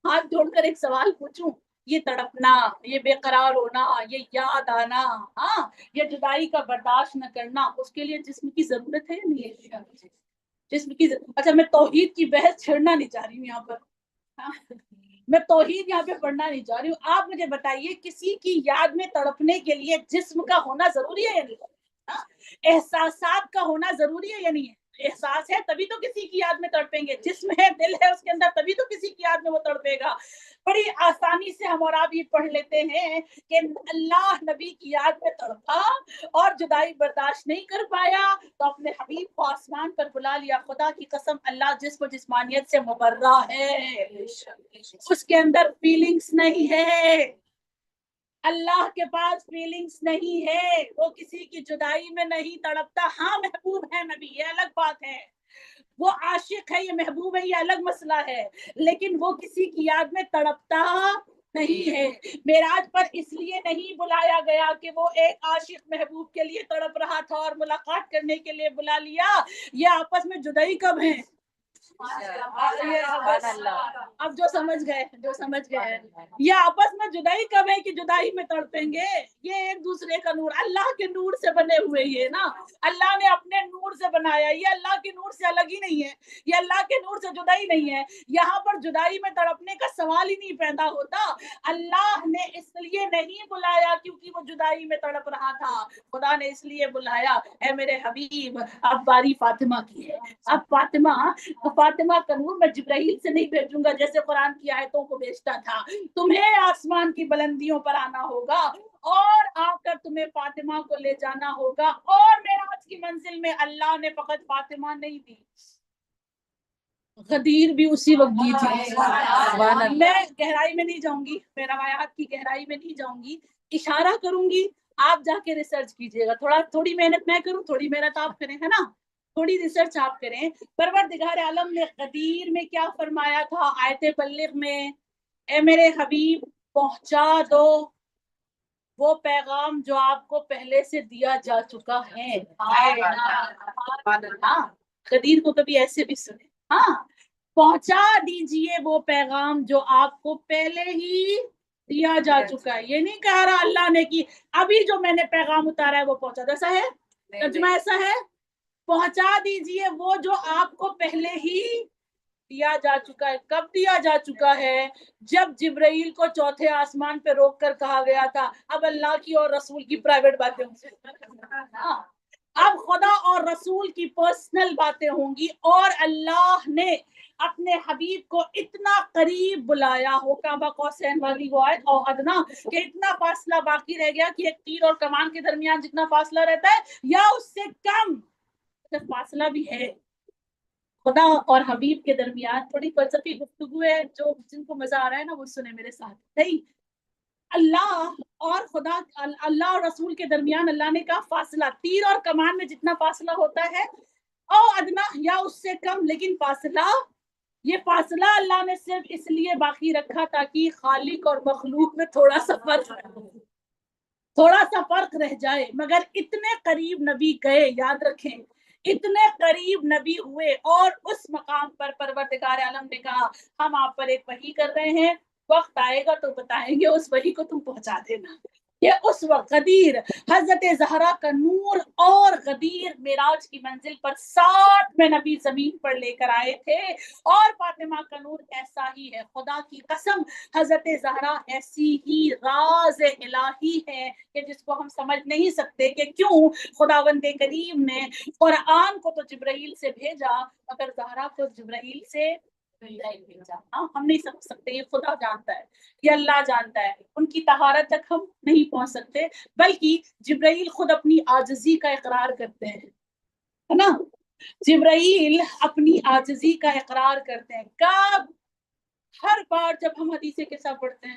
ہاتھ جوڑ کر ایک سوال پوچھوں، یہ تڑپنا، یہ بے قرار ہونا، یہ یاد آنا، ہاں، یہ جدائی کا برداشت نہ کرنا، اس کے لیے جسم کی ضرورت ہے یا نہیں ہے؟ جسم کی اچھا، میں توحید کی بحث چھڑنا نہیں چاہ رہی ہوں یہاں پر، ہاں؟ میں توحید یہاں پہ پڑھنا نہیں چاہ رہی ہوں، آپ مجھے بتائیے کسی کی یاد میں تڑپنے کے لیے جسم کا ہونا ضروری ہے یا نہیں؟ ہاں؟ احساسات کا ہونا ضروری ہے یا نہیں ہے؟ احساس ہے تبھی تو کسی کی یاد میں تڑپیں گے، جسم ہے، دل ہے اس کے اندر، تبھی تو کسی کی یاد میں وہ تڑپے گا۔ بڑی آسانی سے ہم اور آپ یہ پڑھ لیتے ہیں کہ اللہ نبی کی یاد میں تڑپا اور جدائی برداشت نہیں کر پایا تو اپنے حبیب کو آسمان پر بلا لیا۔ خدا کی قسم اللہ جسم و جسمانیت سے مبرہ ہے، اس کے اندر فیلنگز نہیں ہے، اللہ کے پاس فیلنگز نہیں ہے، وہ کسی کی جدائی میں نہیں تڑپتا۔ ہاں محبوب ہے نبی، یہ الگ بات ہے، وہ عاشق ہے، یہ محبوب ہے، یہ الگ مسئلہ ہے، لیکن وہ کسی کی یاد میں تڑپتا نہیں ہے۔ معراج پر اس لیے نہیں بلایا گیا کہ وہ ایک عاشق محبوب کے لیے تڑپ رہا تھا اور ملاقات کرنے کے لیے بلا لیا، یہ آپس میں جدائی کب ہے؟ اب جو سمجھ گئے یہ آپس میں جدائی کب ہے کہ جدائی میں تڑپیں گے؟ یہ ایک دوسرے کا نور، اللہ کے نور سے بنے ہوئے یہ نا، اللہ نے اپنے نور سے بنایا، یہ اللہ کے نور سے الگ ہی نہیں ہے، یہ اللہ کے نور سے جدائی نہیں ہے، یہاں پر جدائی میں تڑپنے کا سوال ہی نہیں پیدا ہوتا۔ اللہ نے اس لیے نہیں بلایا کیونکہ وہ جدائی میں تڑپ رہا تھا، خدا نے اس لیے بلایا، اے میرے حبیب اب باری فاطمہ کی ہے، اب فاطمہ کا نور میں جبرائیل سے نہیں بھیجوں گا جیسے قرآن کی آیتوں کو بھیجتا تھا، تمہیں آسمان کی بلندیوں پر آنا ہوگا اور آ کر تمہیں فاطمہ کو لے جانا ہوگا، اور معراج کی منزل میں اللہ نے فقط فاطمہ نہیں دی، غدیر بھی اسی وقت دی تھی۔ میں گہرائی میں نہیں جاؤں گی، میں روایات کی گہرائی میں نہیں جاؤں گی، اشارہ کروں گی، آپ جا کے ریسرچ کیجئے گا، تھوڑی محنت میں کروں، تھوڑی محنت آپ کریں، ہے نا، تھوڑی ریسرچ آپ کریں۔ پروردگار عالم نے غدیر میں کیا فرمایا تھا آیت بلغ میں، اے میرے حبیب پہنچا دو وہ پیغام جو آپ کو پہلے سے دیا جا چکا ہے۔ ہاں، غدیر کو کبھی ایسے بھی سنے، ہاں، پہنچا دیجئے وہ پیغام جو آپ کو پہلے ہی دیا جا چکا ہے، یہ نہیں کہہ رہا اللہ نے کہ ابھی جو میں نے پیغام اتارا ہے وہ پہنچا دو، ایسا ہے ترجمہ، ایسا ہے، پہنچا دیجئے وہ جو آپ کو پہلے ہی دیا جا چکا ہے۔ کب دیا جا چکا ہے؟ جب جبرائیل کو چوتھے آسمان پہ روک کر کہا گیا تھا اب اللہ کی اور رسول کی پرائیویٹ باتیں ہوں گی، اب خدا اور رسول کی پرسنل باتیں ہوں گی، اور اللہ نے اپنے حبیب کو اتنا قریب بلایا ہو، کعبہ قوسین والی وہ آیت او ادنا، کہ اتنا فاصلہ باقی رہ گیا کہ ایک تیر اور کمان کے درمیان جتنا فاصلہ رہتا ہے یا اس سے کم فاصلہ بھی ہے خدا اور حبیب کے درمیان۔ تھوڑی فلسفی گفتگو ہے، جو جن کو مزہ آ رہا ہے نا وہ سنے میرے ساتھ، صحیح؟ اللہ اور خدا، اللہ اور رسول کے درمیان اللہ نے کہا فاصلہ، تیر اور کمان میں جتنا فاصلہ ہوتا ہے او ادنا یا اس سے کم، لیکن فاصلہ، یہ فاصلہ اللہ نے صرف اس لیے باقی رکھا تاکہ خالق اور مخلوق میں تھوڑا سا فرق رہ جائے، مگر اتنے قریب نبی گئے، یاد رکھیں اتنے قریب نبی ہوئے، اور اس مقام پر پروردگار عالم نے کہا ہم آپ پر ایک وحی کر رہے ہیں، وقت آئے گا تو بتائیں گے، اس وحی کو تم پہنچا دینا۔ یہ اس وقت غدیر، حضرت زہرا کا نور اور غدیر معراج کی منزل پر ساتھ میں نبی زمین پر لے کر آئے تھے، اور فاطمہ کا نور ایسا ہی ہے، خدا کی قسم حضرت زہرا ایسی ہی راز الہی ہے کہ جس کو ہم سمجھ نہیں سکتے کہ کیوں خداوند کریم نے قرآن کو تو جبرائیل سے بھیجا مگر زہرا کو جبرائیل سے بھیجا۔ ہم نہیں سمجھ سکتے، یہ خدا جانتا ہے، یہ اللہ جانتا ہے، ان کی طہارت تک ہم نہیں پہنچ سکتے، بلکہ جبرائیل خود اپنی عاجزی کا اقرار کرتے ہیں، ہے نا، جبرائیل اپنی عاجزی کا اقرار کرتے ہیں، کب؟ ہر بار جب ہم حدیث قصہ پڑھتے ہیں،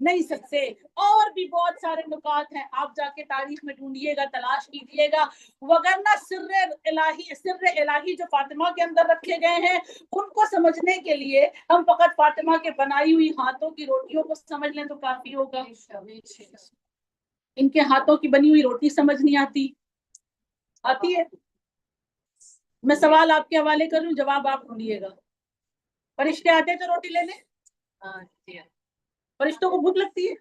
نہیں سکتے. اور بھی بہت سارے نکات ہیں, آپ جا کے تاریخ میں ڈھونڈیے گا, تلاش کیجیے گا. وگرنہ سر الہی جو فاطمہ کے اندر رکھے گئے ہیں ان کو سمجھنے کے لیے ہم فقط فاطمہ کے بنائی ہوئی ہاتھوں کی روٹیوں کو سمجھ لیں تو کافی ہوگا. ان کے ہاتھوں کی بنی ہوئی روٹی سمجھ نہیں آتی ہے. میں سوال آپ کے حوالے کروں, جواب آپ ڈھونڈیے گا. فرشتے آتے تو روٹی لینے, فرشتوں کو بھوک لگتی ہے؟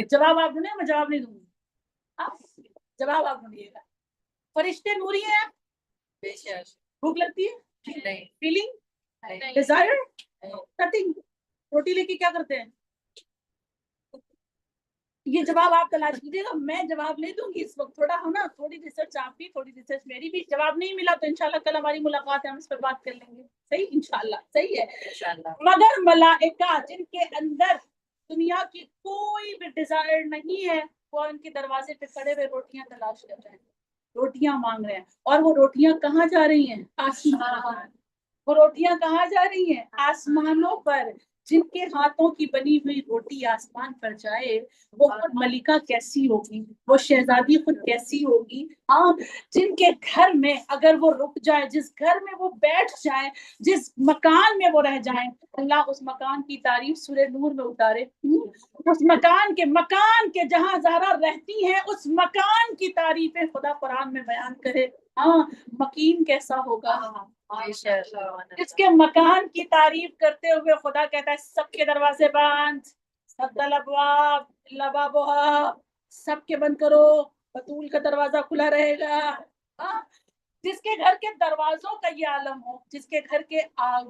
جواب آپ ڈھونڈیں, میں جواب نہیں دوں گی, جواب آپ ڈھونڈیے گا. فرشتے نوری ہیں, بھوک لگتی ہے؟ Feeling, Dzire, nothing. روٹی لے کے کیا کرتے ہیں؟ یہ جواب آپ تلاش کیجیے گا, میں جواب نہیں دوں گی اس وقت. تھوڑا ہو نا, تھوڑی ریسرچ آپ بھی, تھوڑی ریسرچ میری بھی. جواب نہیں ملا تو انشاءاللہ کل ہماری ملاقات ہے, ہم اس پر بات کر لیں گے. صحیح, انشاءاللہ صحیح ہے. مگر ملائکہ جن کے اندر دنیا کی کوئی بھی ڈیزائر نہیں ہے, وہ ان کے دروازے پہ کھڑے ہوئے روٹیاں تلاش کر رہے ہیں, روٹیاں مانگ رہے ہیں. اور وہ روٹیاں کہاں جا رہی ہیں؟ آسمان. وہ روٹیاں کہاں جا رہی ہیں؟ آسمانوں پر. جن کے ہاتھوں کی بنی ہوئی روٹی آسمان پر جائے وہ خود ملکہ کیسی ہوگی, وہ شہزادی خود کیسی ہوگی. ہاں, جن کے گھر میں اگر وہ رک جائے, جس گھر میں وہ بیٹھ جائے, جس مکان میں وہ رہ جائیں, اللہ اس مکان کی تعریف سورہ نور میں اتارے. اس مکان کے جہاں زہرا رہتی ہیں اس مکان کی تعریفیں خدا قرآن میں بیان کرے. ہاں, مکین کیسا ہوگا, اس کے مکان کی تعریف کرتے ہوئے خدا کہتا ہے سب کے دروازے بند, سب الابواب الا بابها, سب کے بند کرو, بطول کا دروازہ کھلا رہے گا. جس کے گھر کے دروازوں کا یہ عالم ہو, جس کے گھر کے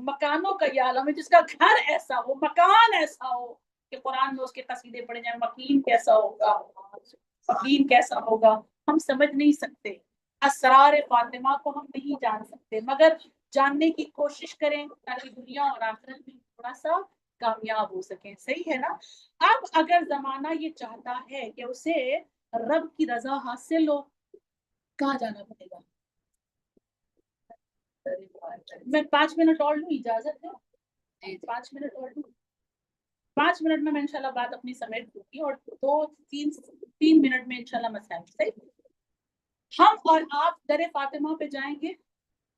مکانوں کا یہ عالم ہے, جس کا گھر ایسا ہو, مکان ایسا ہو کہ قرآن میں اس کے قصیدے پڑے جائیں, مکین کیسا ہوگا, مکین کیسا ہوگا. ہم سمجھ نہیں سکتے اسرار فاطمہ کو, ہم نہیں جان سکتے, مگر جاننے کی کوشش کریں تاکہ دنیا اور آخرت میں تھوڑا سا کامیاب ہو سکیں. صحیح ہے نا. اب اگر زمانہ یہ چاہتا ہے کہ اسے رب کی رضا حاصل ہو, کہاں جانا پڑے گا؟ میں 5 منٹ اور لوں, اجازت ہے؟ 5 منٹ اور لوں. 5 منٹ میں انشاءاللہ بات اپنی سمیٹ دوں گی, اور 3 منٹ میں انشاءاللہ مسائل. صحیح, ہم اور آپ در فاطمہ پہ جائیں گے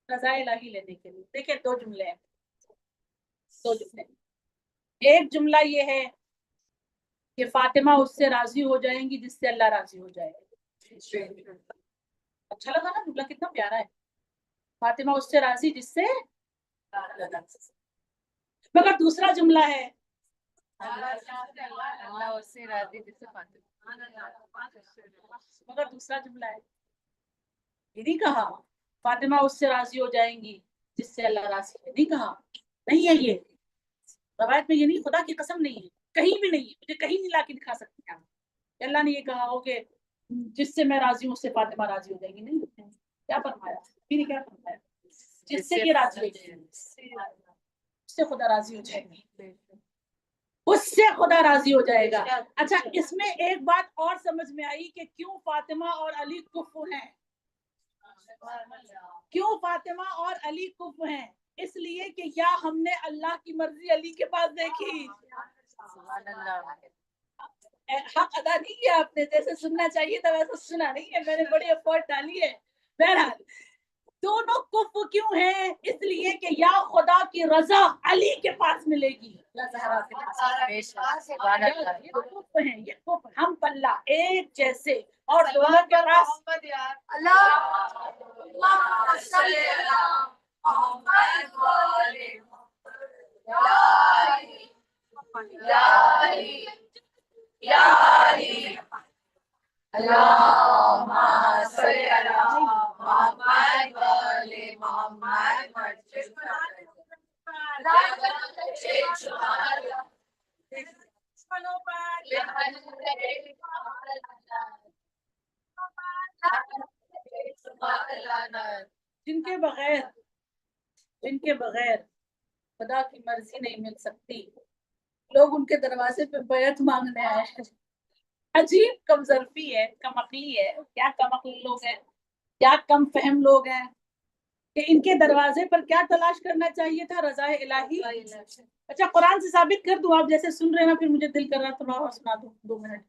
رضا الہی لینے کے لیے. دیکھیں, 2 جملے ہیں, 2 جملے. ایک جملہ یہ ہے کہ فاطمہ اس سے راضی ہو جائیں گی جس سے اللہ راضی ہو جائے گا. اچھا لگا نا جملہ, کتنا پیارا ہے. فاطمہ اس سے راضی جس سے اللہ راضی. مگر دوسرا جملہ ہے مگر دوسرا جملہ ہے, یہ نہیں کہا فاطمہ اس سے راضی ہو جائیں گی جس سے اللہ راضی ہے, نہیں کہا. نہیں ہے, یہ روایت میں یہ نہیں, خدا کی قسم نہیں ہے, کہیں بھی نہیں ہے, مجھے کہیں نہیں لا کے دکھا سکتے ہیں کہ اللہ نے یہ کہا ہو کہ جس سے میں راضی ہوں اس سے فاطمہ راضی ہو جائے گی. نہیں, کیا فرمایا, پھر کیا فرمایا, جس سے یہ راضی ہو جائے گی اس سے خدا راضی ہو جائے گی, اس سے خدا راضی ہو جائے گا. اچھا, اس میں ایک بات اور سمجھ میں آئی کہ کیوں فاطمہ اور علی کفو ہیں. کیوں فاطمہ اور علی کفو ہیں؟ اس لیے کہ یا ہم نے اللہ کی مرضی علی کے پاس دیکھی, حق ادا نہیں کیا آپ نے, جیسے سننا چاہیے تھا ویسا سنا نہیں ہے, میں نے بڑی ایفرٹ ڈالی ہے. بہرحال دونوں کفو کیوں ہیں؟ اس لیے کہ یا خدا کی رضا علی کے پاس ملے گی, یہ کفو, ہم پلہ ایک جیسے, اور دونوں کے پاس جن کے بغیر خدا کی مرضی نہیں مل سکتی, لوگ ان کے دروازے پہ بیعت مانگنے آئے ہیں. عجیب کم ظرفی ہے, کم عقلی ہے, کیا کم عقلی لوگ ہیں, کیا کم فہم لوگ ہیں, کہ ان کے دروازے پر کیا تلاش کرنا چاہیے تھا؟ رضائے الہی. اچھا قرآن سے ثابت کر دوں؟ آپ جیسے سن رہے ہیں نا، پھر مجھے دل کر رہا تھوڑا اور سنا دوں 2 منٹ.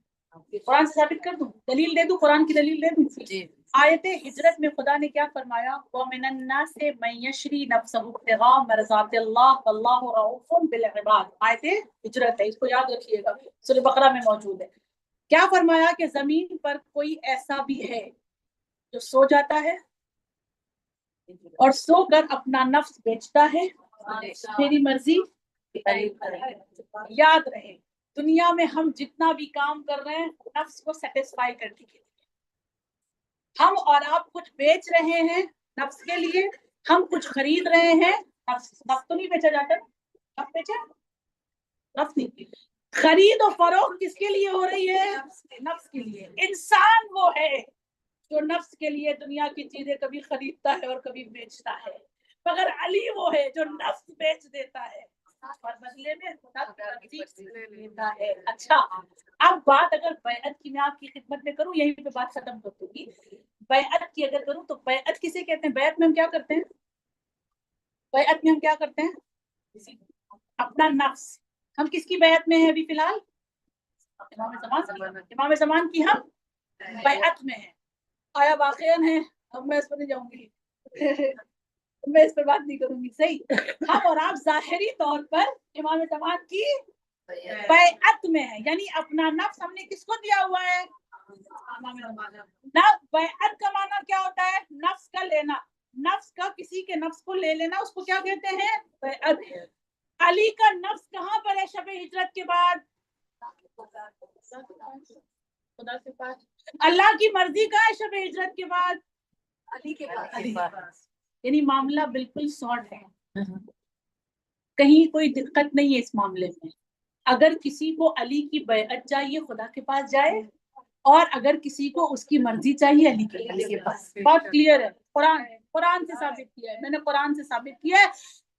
قرآن سے ثابت کر دوں؟ دلیل دے دوں؟ قرآن کی دلیل دے دوں؟
جی.
آیت ہجرت میں خدا نے کیا فرمایا؟ وَمِنَ النَّاسِ مَن يَشْرِي نَفْسَهُ ابْتِغَاءَ مَرْضَاتِ اللَّهِ وَاللَّهُ رَءُوفٌ بِالْعِبَادِ. آیت ہجرت ہے، اس کو یاد رکھیے گا، سورہ بقرہ میں موجود ہے. کیا فرمایا کہ زمین پر کوئی ایسا بھی ہے جو سو جاتا ہے اور سو کر اپنا نفس بیچتا ہے، میری مرضی. یاد رہے دنیا میں ہم جتنا بھی کام کر رہے ہیں نفس کو سیٹسفائی کرنے کے لیے. ہم اور آپ کچھ بیچ رہے ہیں نفس کے لیے، ہم کچھ خرید رہے ہیں. نفس تو نہیں بیچا جاتا، نفس بیچا؟ نفس نہیں. خرید و فروخت کس کے لیے ہو رہی ہے؟ نفس کے لیے. انسان وہ ہے جو نفس کے لیے دنیا کی چیزیں کبھی خریدتا ہے اور کبھی بیچتا ہے، مگر علی وہ ہے جو نفس بیچ دیتا ہے اور بدلے میں خدا کی مرضی لیتا ہے. اچھا اب بات اگر بیعت کی میں آپ کی خدمت میں کروں، یہیں پہ بات ختم کر دوں گی. بیعت کی اگر کروں تو بیعت کسے کہتے ہیں؟ بیعت میں ہم کیا کرتے ہیں؟ بیعت میں ہم کیا کرتے ہیں؟ اپنا نفس. ہم کس کی بیعت میں ہیں ابھی فی الحال؟ امام زمان کی ہم بیعت میں ہیں. آیا واقعاً ہے؟ اب میں اس پر نہیں جاؤں گی میں اس پر بات نہیں کروں گی. صحیح، ہم اور آپ ظاہری طور پر امام زمان کی بیعت میں ہے، یعنی اپنا نفس ہم نے کس کو دیا ہوا ہے؟ بیعت کا معنی کیا ہوتا ہے؟ نفس کا لینا. نفس کا کسی کے نفس کو لے لینا، اس کو کیا کہتے ہیں؟ بیعت. علی کا نفس کہاں پر ہے شب ہجرت کے بعد؟ خدا کے پاس. اللہ کی مرضی کہاں ہے شب ہجرت کے بعد؟ علی کے پاس. یعنی معاملہ بالکل سارٹ ہے، کہیں کوئی دقت نہیں ہے اس معاملے میں. اگر کسی کو علی کی بیعت چاہیے خدا کے پاس جائے، اور اگر کسی کو اس کی مرضی چاہیے علی کے پاس. بہت کلیئر ہے، قرآن سے ثابت کیا ہے میں نے. قرآن سے ثابت کیا ہے.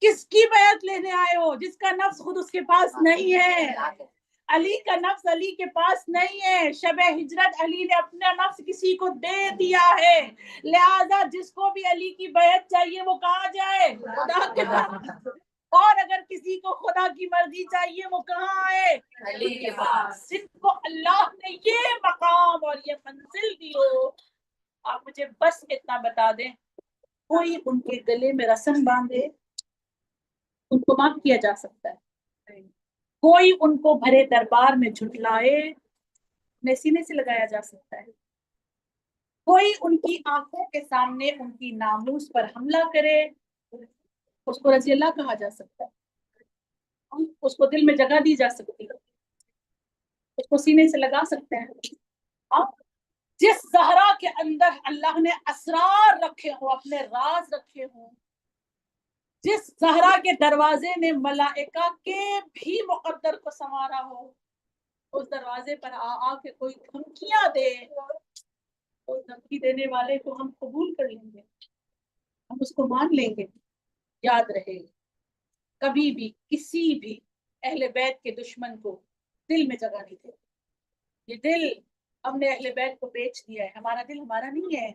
کس کی بیعت لینے آئے ہو جس کا نفس خود اس کے پاس نہیں ہے؟ علی کا نفس علی کے پاس نہیں ہے. شب ہجرت علی نے اپنا نفس کسی کو دے دیا ہے، لہذا جس کو بھی علی کی بیعت چاہیے وہ کہاں جائے؟ خدا کے پاس. اور اگر کسی کو خدا کی مرضی چاہیے وہ کہاں آئے؟ علی کے پاس. جن کو اللہ نے یہ مقام اور یہ منزل دی ہو، آپ مجھے بس اتنا بتا دیں، کوئی ان کے گلے میں رسن باندھے ان کو معاف کیا جا سکتا ہے، کوئی ان کو بھرے دربار میں جھٹلائے انہیں سینے سے لگایا جا سکتا ہے، کوئی ان کی آنکھوں کے سامنے ان کی ناموس پر حملہ کرے اس کو رضی اللہ کہا جا سکتا ہے، اس کو دل میں جگہ دی جا سکتی ہے، اس کو سینے سے لگا سکتے ہیں. جس زہرا کے اندر اللہ نے اسرار رکھے ہوں، اپنے راز رکھے ہوں، جس زہرا کے دروازے نے ملائکہ کے بھی مقدر کو سنوارا ہو، اس دروازے پر آ کے کوئی دھمکیاں دے، اس دھمکی دینے والے کو ہم قبول کر لیں گے، ہم اس کو مان لیں گے. یاد رہے کبھی بھی کسی بھی اہل بیت کے دشمن کو دل میں جگہ نہیں دے. یہ دل ہم نے اہل بیت کو بیچ دیا ہے، ہمارا دل ہمارا نہیں ہے.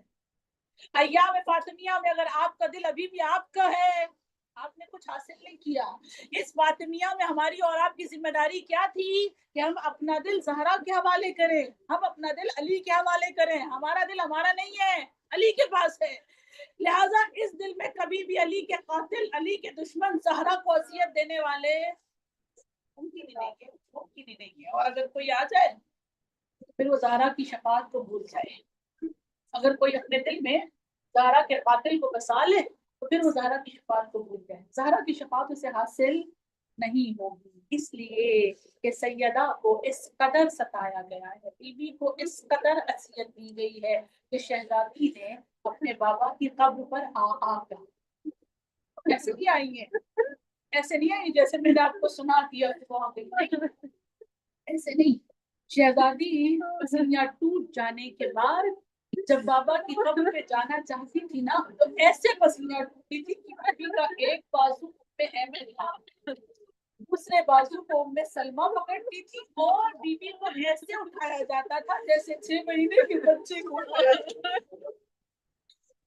ایام فاطمیہ میں اگر آپ کا دل ابھی بھی آپ کا ہے، آپ نے کچھ حاصل نہیں کیا. اس فاطمیہ میں ہماری اور آپ کی ذمہ داری کیا تھی کہ ہم اپنا دل زہرا کے حوالے کریں، ہم اپنا دل علی کے حوالے کریں. ہمارا دل ہمارا نہیں ہے، علی کے پاس ہے. لہٰذا اس دل میں کبھی بھی علی کے قاتل، علی کے دشمن، زہرا کو اذیت دینے والے ممکن ہی نہیں ہے. اور اگر کوئی آ جائے پھر وہ زہرا کی شفاعت کو بھول جائے. اگر کوئی اپنے دل میں زہرا کے قاتل کو بسا لے تو پھر وہ زہرا کی شفاعت کو بھول جائے. زہرا کی شفاعت اسے حاصل نہیں ہوگی، اس لیے کہ سیدہ کو اس قدر ستایا گیا ہے، بیوی کو اس قدر اذیت دی گئی ہے کہ شہزادی نے اپنے بابا کی قبر پر آ کر ایسے نہیں آئی ہیں، ایسے نہیں آئی جیسے میں نے آپ کو سنا دیا ایسے نہیں. شہزادی پسینہ ٹوٹ جانے کے بعد جب بابا کی قبر پہ جانا چاہتی تھی نا تو ایسے پسینہ ٹوٹتی تھی کہ بیوی کا ایک بازو پہ احمد تھا، دوسرے بازو کو ام سلمہ پکڑتی تھی اور بیوی کو ایسے اٹھایا جاتا تھا جیسے 6 مہینے کے بچے کو.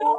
2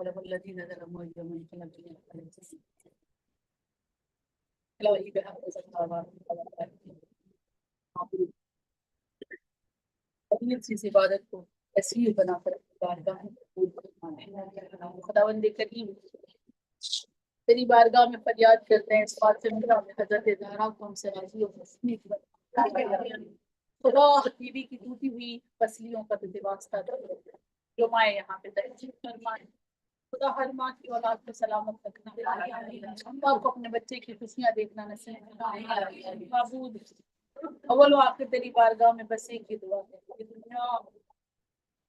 يعلم الذين ظلموا يوم القيامة لا يبقى اس عبادت کو تصویر بنا کر بارگاہ میں قبول فرمانا۔ خداوند کریم تیری بارگاہ میں فریاد کرتے ہیں اس بات سے میرا حضرت زہرا کو ہم سے راضی ہو خدا بیوی کی ٹوٹی ہوئی پسلیوں کا تو واسطہ جو مائیں یہاں پہ ترجیح فرمائیں، خدا ہر ماں کی اولاد کو سلامت رکھنا، ماں کو اپنے بچے کی خوشیاں دیکھنا نصیب معبود اول و آخر تیری بارگاہ میں بس ایک کی دعا ہے کہ دنیا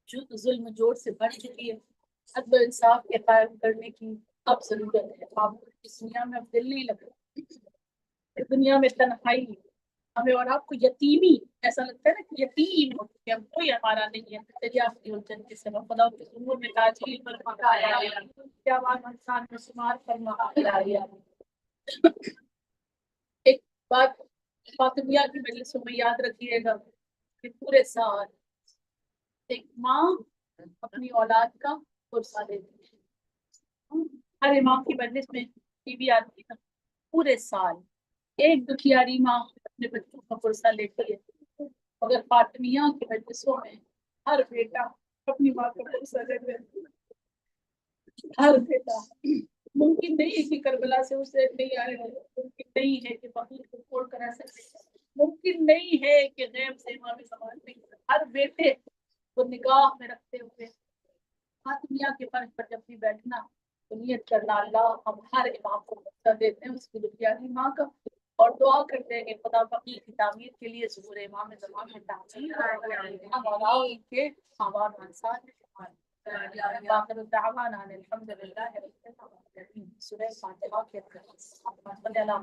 جو ظلم جوڑ سے بڑھ چکی ہے، عدل و انصاف کے قائم کرنے کی اب ضرورت ہے۔ آپ اس دنیا میں اب دل نہیں لگ رہا، اس دنیا میں تنہائی ہمیں اور آپ کو یتیمی ایسا لگتا ہے نا کہ یتیم ہو کہ اب کوئی ہمارا نہیں ہے، تیری آپ کی الجھن کے سبب خدا کے ظہور میں تاجیل فرمایا کیا بات انسان میں شمار فرمایا۔ ایک بات فاطمیہ کی مجلسوں میں یاد رکھیے گا کہ پورے سال ایک ماں اپنی اولاد کا پرسہ لیتی ہے۔ ہر امام کی مجلس میں ٹی وی آتی ہے، پورے سال ایک دکھیاری ماں اپنے بچوں کا پرسہ لیتی ہے، مگر فاطمیہ کی مجلسوں میں ہر بیٹا اپنی ماں کا پرسہ لیتے ہیں۔ ہر بیٹا ممکن نہیں ہے کہ کربلا سے اسے نہیں آئے، ممکن نہیں ہے کہ بقیر کو چھوڑ کر ایسے ممکن نہیں ہے کہ غیب سے امام سماج نہیں، ہر بیٹے کو نگاہ میں رکھتے ہوئے فاطمیہ کے فرش پر جب بھی بیٹھنا تو نیت کرنا اللہ ہم ہر امام کو موقع دیتے ہیں اس کی دکھیاری ماں کا، اور دعا کرتے ہیں کہ خدا بقی کی تعمیر کے لیے ظہور امام زمان میں تعمیر ہم اولاد کے آباد انصار میں شمار باخر الدعوان ان الحمد للہ رب العالمین۔ سورہ فاتحہ کے صلی اللہ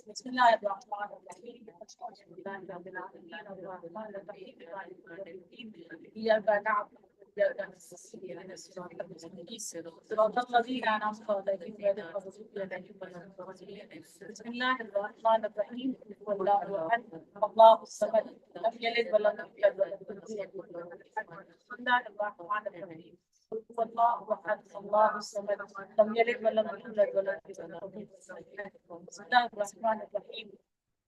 بسم اللہ الرحمن الرحیم الحمد للہ رب العالمین الرحمن الرحیم ایاک نعبد وإياك نستعين اهدنا الصراط المستقيم صراط الذين أنعمت عليهم غير المغضوب عليهم ولا الضالين۔ بسم الله الرحمن الرحيم قل هو الله أحد الله الصمد لم يلد ولم يولد ولم يكن له كفوا أحد۔ بسم الله الرحمن الرحيم قل هو الله أحد الله الصمد لم يلد ولم يولد ولم يكن له كفوا أحد۔ بسم الله الرحمن الرحيم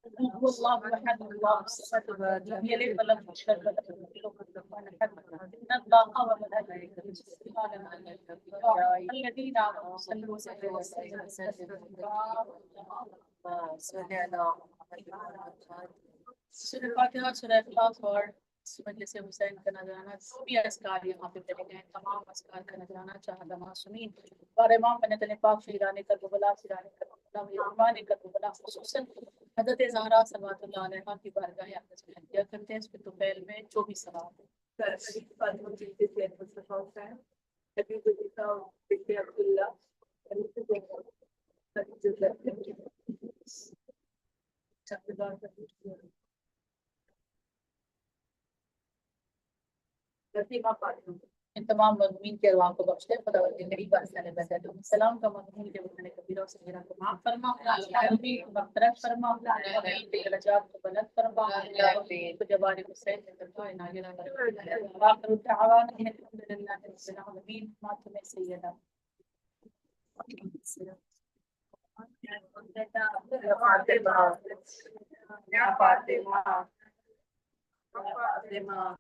قل هو الله أحد الله الصمد لم يلد ولم يولد ولم يكن له كفوا أحد۔ إن الله وملائكته يصلون على النبي الذين آمنوا صلوا عليه وسلموا تسليما۔ سورہ فاتحہ، سورہ اخلاص اور مجلس حسین کا نذرانہ، سبھی اذکار یہاں پہ پڑھے گئے ہیں، تمام اذکار کا نذرانہ چاہتا معصومین اور امام بنت پاک شیران کربلا ایمان کربلا خصوصاً حضرت زہرا صلوات اللہ علیہا کی بارگاہ اقدس میں ہدیہ کرتے ہیں۔ اس کے طفیل میں جو بھی ثواب ان تمام مضمین کے ارواح کو بخش دے، خدا وجہ غریب واسطے بہتر تو سلام کا مضمون کے بندے کبیرہ سے میرا کو معاف فرما، آمین مغفرت فرما، آمین درجات کو بلند فرما، آمین جوار حسین کے درجہ عنایت فرما، آخر الدعوانا ان الحمد للہ رب العالمین۔ ماتم سیدہ یا فاطمہ یا فاطمہ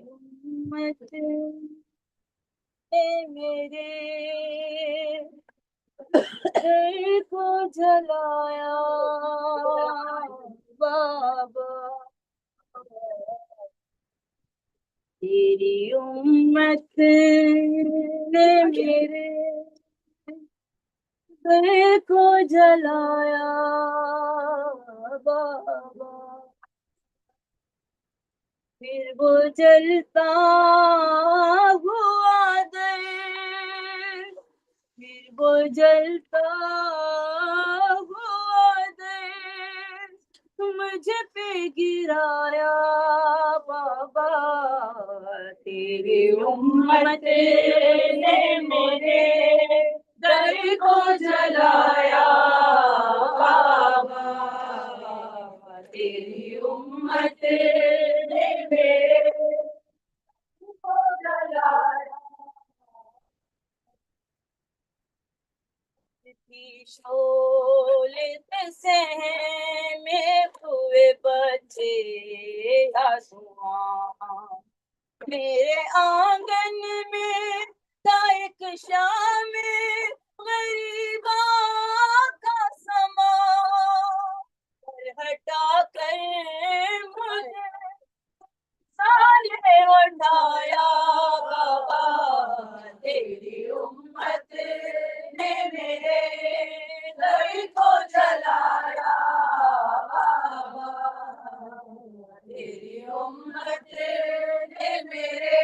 امت میرے دل کو جلایا بابا، تیری امت نے میرے دل کو جلایا بابا، پھر وہ جلتا ہوا دل پھر وہ جلتا ہوا دل مجھے پہ گرایا بابا، تیری امت نے میرے در کو جلایا بابا، تیری امت نے میرے کو جلایا۔ شولے سے میں ہوئے بچے آسماں، میرے آنگن میں تھا ایک شام غریبا کا سما، ہٹا کر مجھے سارے اٹھایا بابا، تیری امت نے میرے گھر کو جلایا بابا، تیری امت نے میرے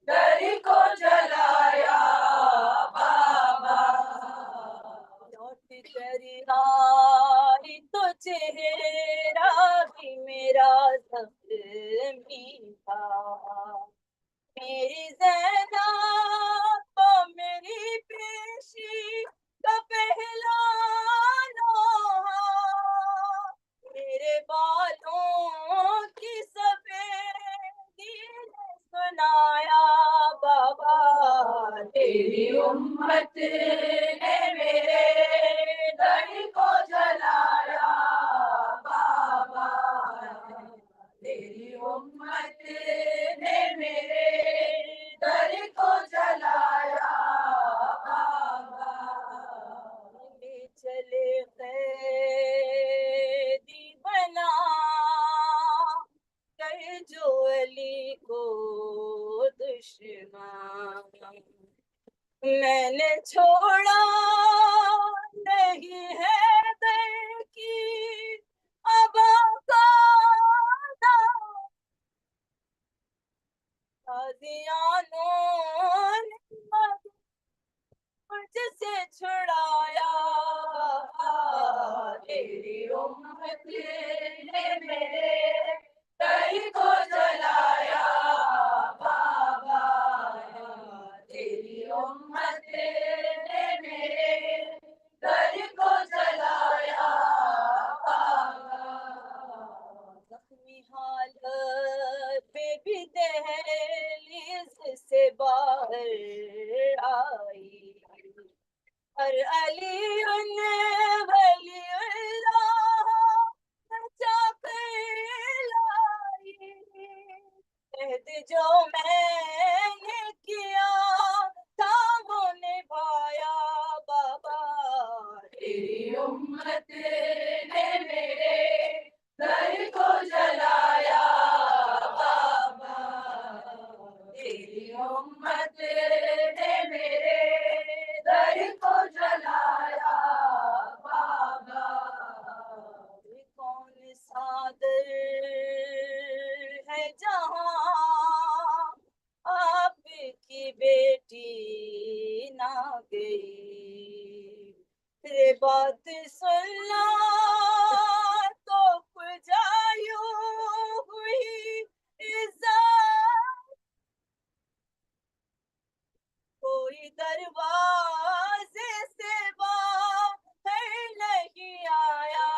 گھر کو جلایا بابا، لوٹ کر آئی تو چہرہ بھی میرا زخمی تھا، میری زینب تو میری پیشی کا پہلا لوہا، میرے بالوں کی سفیدی نے سنایا بابا، تیری امت نے میرے در کو جلایا بابا، تیری امت نے میرے در کو جلایا بابا، چلے قیدی بنا کر جو علی کو دشمن، میں نے چھوڑا نہیں ہے در کی ابا کا دامن، غازیانوں نے مجھ سے چھڑایا بابا، تیری امت نے میرے در کو جلایا بابا، تیری امت نے میرے در کو جلایا بابا، زخمی حالت پہ بھی دہلیز سے باہر آئی، اور علی ولی اللہ بچا کر لائی، عہد جو میں نے کیا تھا وہ نبھایا بابا، تیری امت نے میرے در کو جلایا بابا، تیری امت نے میرے در کو جلایا بابا، کون صادر ہے جہاں آپ کی بیٹی نہ گئی، تیرے بات سننا تو کجایوں ہوئی عزت، کوئی دروازے سے باہر نہیں آیا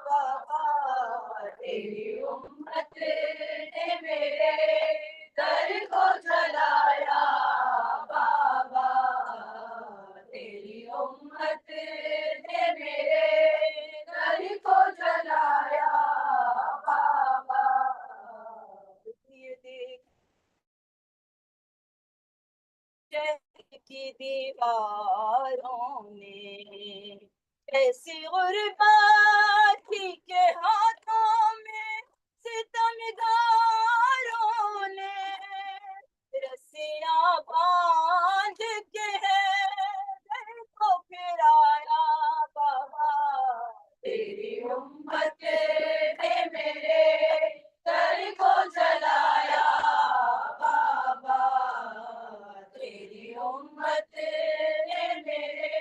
بابا، تیری امت نے میرے در کو جلایا بابا، تیری امت نے میرے در کو جلایا بابا، یہ دیکھ شہر کی دیواروں نے ایسی غربت تھی کہ ہاتھوں میں ستمگاروں نے رسیاں باندھ کے ہے کو پھرایا بابا، تیری امت نے میرے در کو جلایا بابا، تیری امت نے میرے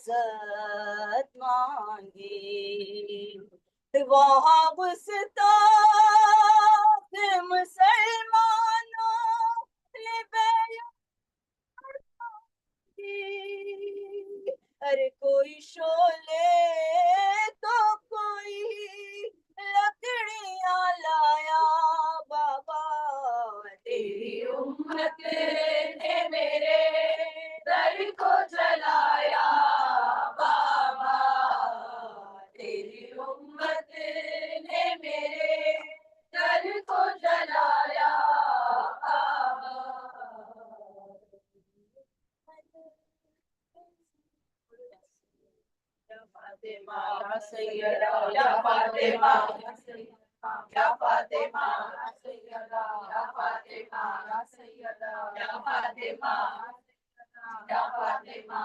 اجازت مانگی وہاں گستاخ مسلمانوں نے بیعت مانگی ارے کوئی شعلے تو کوئی لکڑیاں لایا بابا تیری امت نے میرے در کو جلایا بابا تیری امت نے میرے در کو جلایا بابا فاطمہ یا سیدہ یا فاطمہ یا فاطمہ یا سیدہ یا فاطمہ یا سیدہ یا فاطمہ یا فاطمہ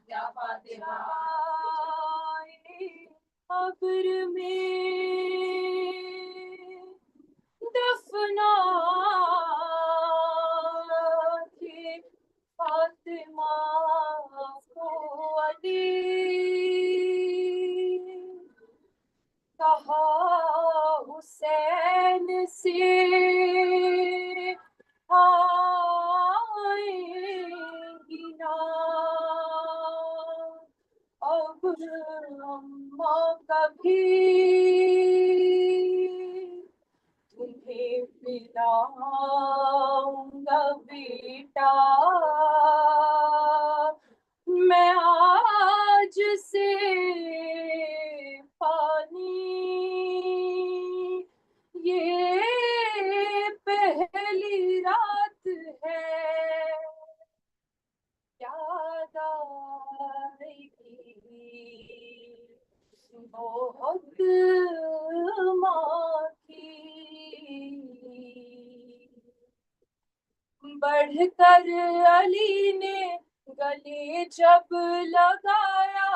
یا فاطمہ قبر میں دفنا کے فاطمہ کو علی کہا حسین سے آئیں گی نا اب اماں کبھی تمہیں پلاؤں گا بیٹا میں آج سے پانی یہ پہلی رات ہے یاد آئے گی بہت ماں کی بڑھ کر علی نے گلے جب لگایا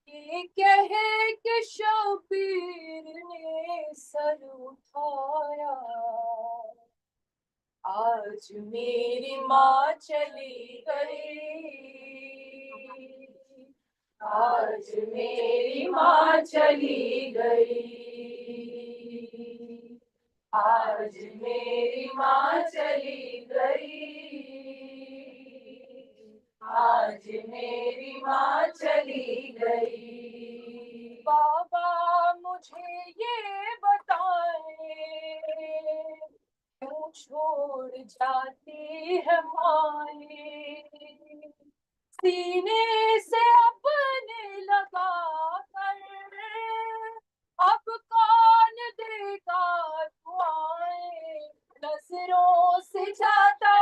یہ کہے کہ شبیر نے سر اٹھایا آج میری ماں چلی گئی آج میری ماں چلی گئی آج میری ماں چلی گئی آج میری ماں چلی گئی بابا مجھے یہ بتائیں کیوں چھوڑ جاتی ہے مائیں سینے سے اپنے لگا کر اب کون دے گا دعائیں نظروں سے جاتا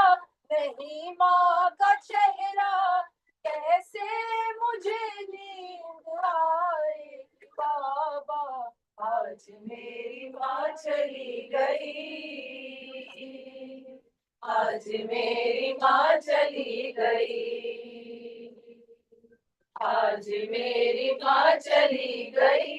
نہیں ماں کا چہرہ کیسے مجھے نیند آئے بابا آج میری ماں چلی گئی آج میری ماں چلی گئی آج میری ماں چلی گئی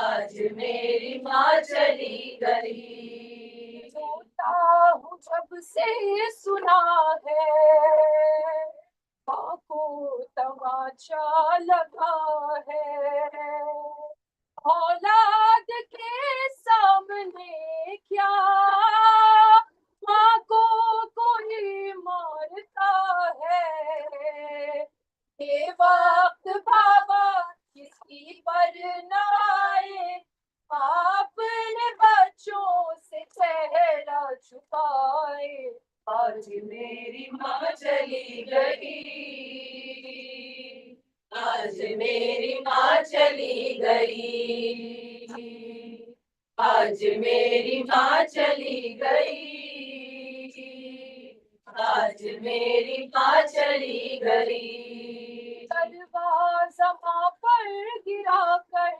آج میری ماں چلی گئی روتا ہوں جب سے سنا ہے ماں کو تماچا لگا ہے اولاد کے سامنے کیا ماں کو کوئی مارتا ہے یہ وقت بابا کسی پر نہ آئے اپنے بچوں سے چہرہ چھپائے آج میری ماں چلی گئی آج میری ماں چلی گئی آج میری ماں چلی گئی آج میری ماں چلی گئی دروازہ ماں پر گرا کر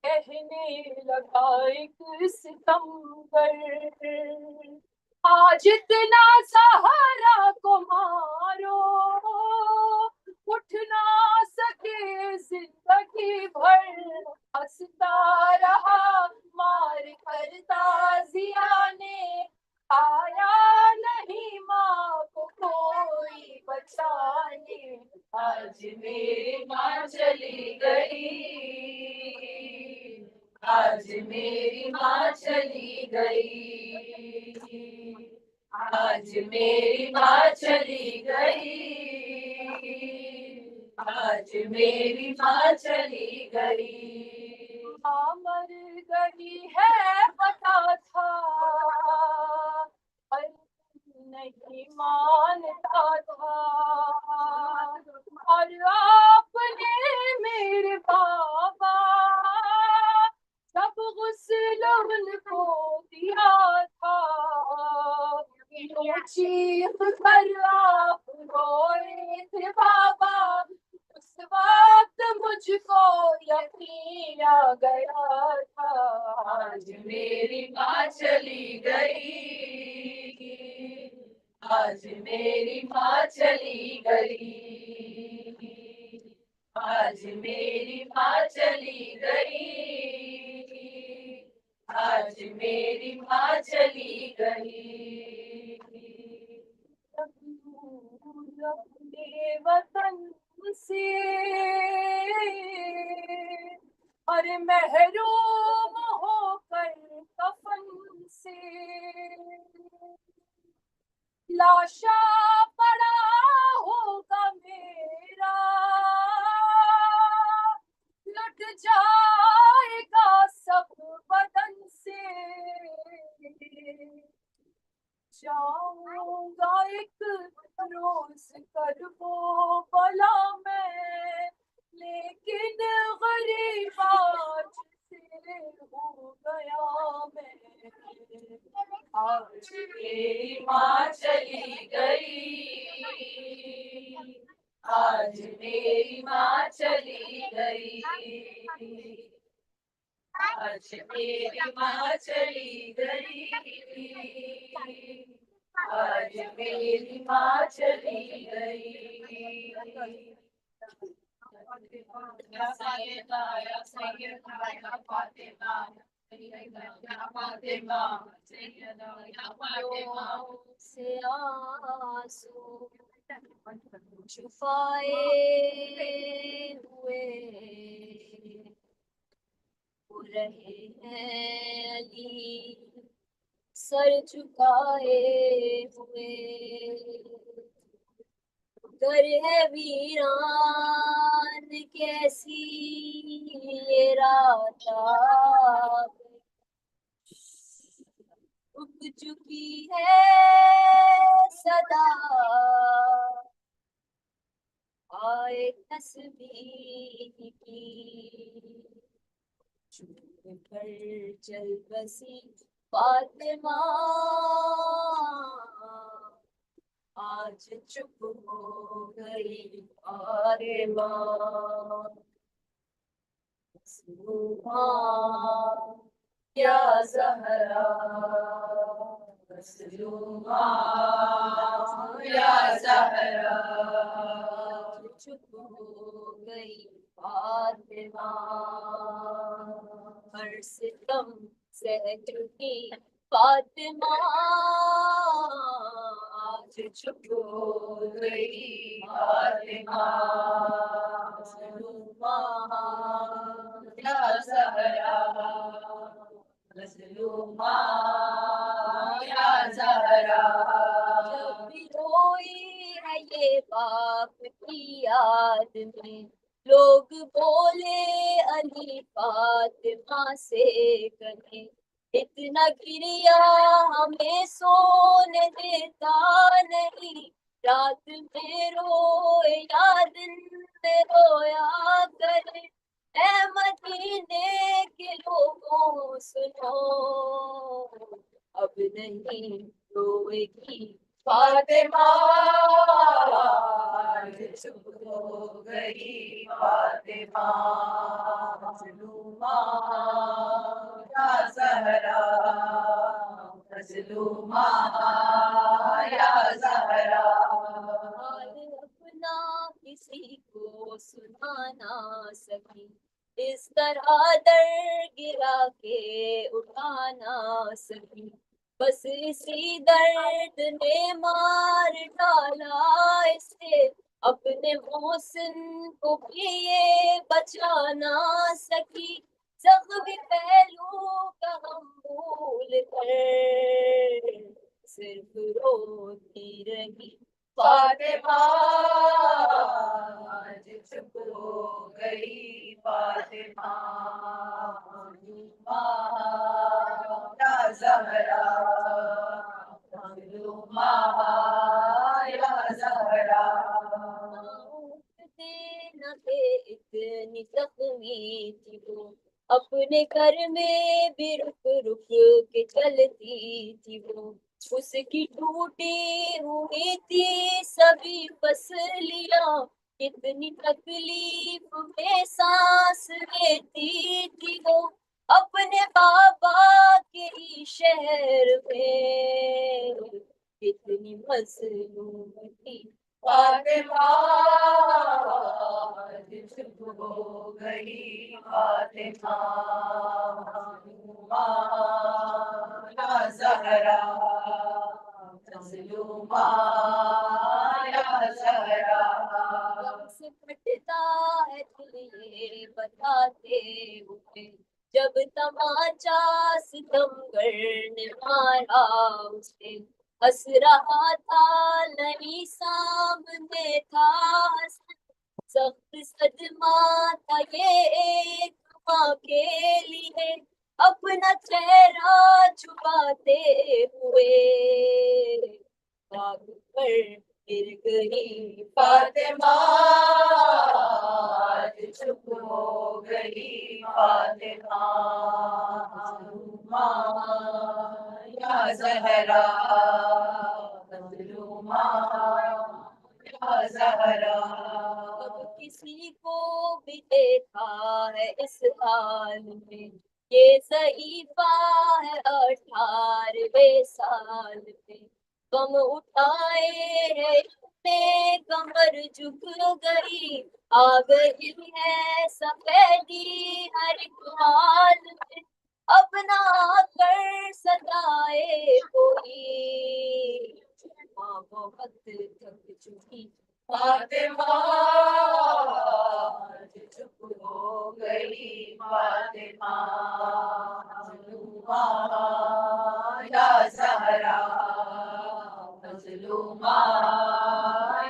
کہنے لگا ایک ستمگر آج اتنا سہارا کو مارو اٹھ نہ سکے زندگی بھر ہنستا رہا مار کر تازیہ نے آیا نہیں ماں کو کوئی آج میری ماں چلی گئی، آج میری ماں چلی گئی، آج میری ماں چلی گئی، آج میری ماں چلی گئی، ماں مر گئی ہے پتا تھا پر نہیں مانتا تھا، اور آپ نے میرے بابا سب غسل ان کو دیا تھا، چیخ کر آپ روئے تھے بابا، اس وقت مجھ کو یقین آ گیا تھا، آج میری ماں چلی گئی، آج میری ماں چلی گئی، آج میری ماں چلی گئی، آج میری ماں چلی گئی، اپنے وطن سے اور محروم ہو کر کفن سے، لاشا پڑا ہوگا میرا لٹ جائے گا سب بدن سے، جاؤں گا ایک روز کر وہ بلا میں، لیکن غریب آج سے ہو گیا میں، آج میری ماں چلی گئی، آج میری ماں چلی گئی، آج میری ماں چلی گئی، آج میری ماں چلی گئی، یا سیدہ یا سیدہ یا فاطمہ، یا فاطمہ سیدہ یا فاطمہ، سے آنسو چھپائے ہوئے رہے ہیں علی سر جھکائے ہوئے، گر ہے ویران کیسی یہ رات اگ چکی ہے صدا، آئے تسبیح کی چپ کر چل بسی فاطمہ، آج چپ ہو گئی فاطمہ، مظلومہ یا زہرا، مظلومہ یا زہرا، چپ ہو گئی فاطمہ، ہر ستم سہ چکی فاطمہ، آج چپ ہو گئی فاطمہ، مظلومہ یا زہرا، مظلومہ یا زہرا، جب بھی روئی ہے یہ باپ کی یاد میں، لوگ بولے علی فاطمہ سے کہیں، اتنا گریا ہمیں سونے دیتا نہیں، رات میں روئے یا دن میں رویا کرے، اے مدینے کے لوگوں سنو، اب نہیں روئے گی فاطمہ، آج چپ ہو گئی فاطمہ، مظلومہ یا زہرا، مظلومہ یا زہرا، حال اپنا کسی کو سنا نہ سکی، اس طرح در گرا کے اٹھا نہ سکی، بس اسی درد نے مار ڈالا اسے، اپنے محسن کو بھی یہ بچا نہ سکی، زخم پہلو کا ہم بھول کر صرف روتی رہی فاطمہ، آج چپ ہو گئی فاطمہ، یا زہرا مظلومہ یا زہرا، نہ تھے اتنی زخمی تھی وہ، اپنے گھر میں بھی رک رک کے چلتی تھی وہ، اس کی ٹوٹی ہوئی تھی سبھی فصلیاں، کتنی تکلیف میں سانس لیتی تھی وہ، اپنے بابا کے ہی شہر میں کتنی مظلوم تھی فاطمہ، آج چپ ہو گئی فاطمہ، مظلومہ یا زہرا، مظلومہ یا زہرا، غم سے پھٹتا ہے دل یہ بتاتے ہوئے، جب تماچا ستمگر نے مارا اسے، ہنس رہا تھا نہیں سامنے تھا حسن، سخت صدمہ تھا یہ ایک ماں کے لیے، اپنا چہرہ چھپاتے ہوئے خاک پر گر گئی فاطمہ، آج چپ ہو گئی فاطمہ، مظلومہ یا زہرا، مظلومہ یا زہرا، کب کسی کو بھی دیکھا ہے اس حال میں، یہ ضعیفہ ہے 18ویں سال پہ، غم اٹھائے ہے نے کمر جھک گئی، آ گئی ہے سفیدی ہر ایک حال میں، اب نہ کر سدائے کوئی، ماں بہت تھک چکی فاطمہ، آج چپ ہو گئی فاطمہ، مظلومہ یا زہرا، مظلومہ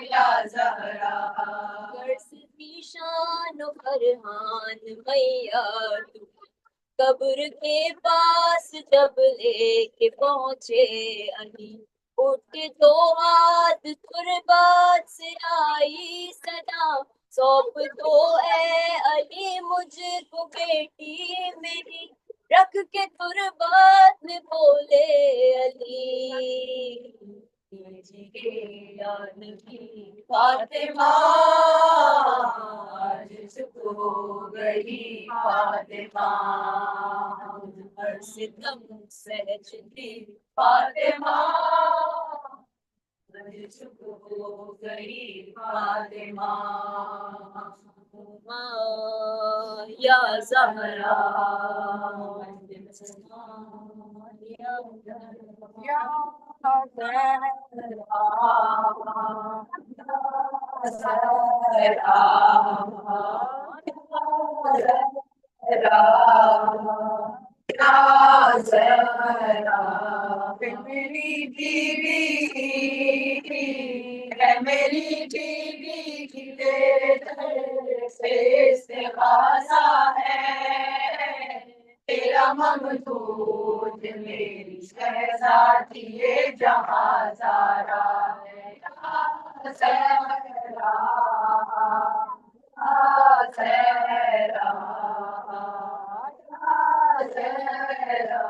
یا زہرا، غرض پیشان و فرحان میاں تو قبر کے پاس جب لے کے پہنچے علی، اٹھ دو ہاتھ تربات سے آئی صدا، سونپ دو اے علی مجھ کو بیٹی میری، رکھ کے تربات میں بولے علی، کیجیے یا نبی فاطمہ، آج چپ ہو گئی فاطمہ، ہر ستم سہجتی فاطمہ، آج چپ ہو گئی فاطمہ، مظلومہ یا زہرا، یا میری بیوی ہے، میری بیوی کی تیرے در سے استغاثہ ہے، تیرا ممدود میری شہزادی یہ جہاں سارا ہے، یا زہرا یا زہرا یا زہرا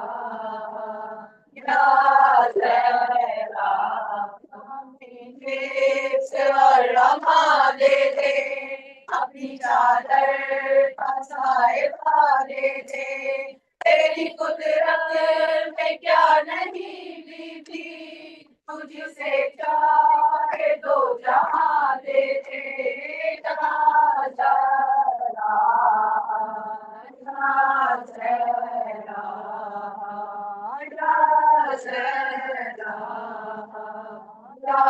یا زہرا، سے ورما دے دے، اپنی چادر کا سائبہ دے دے، تیری قدرت میں کیا نہیں بیتی، تجھ سے چاہے دو جہاں دے دے، یا زہرا یا زہرا یا زہرا یا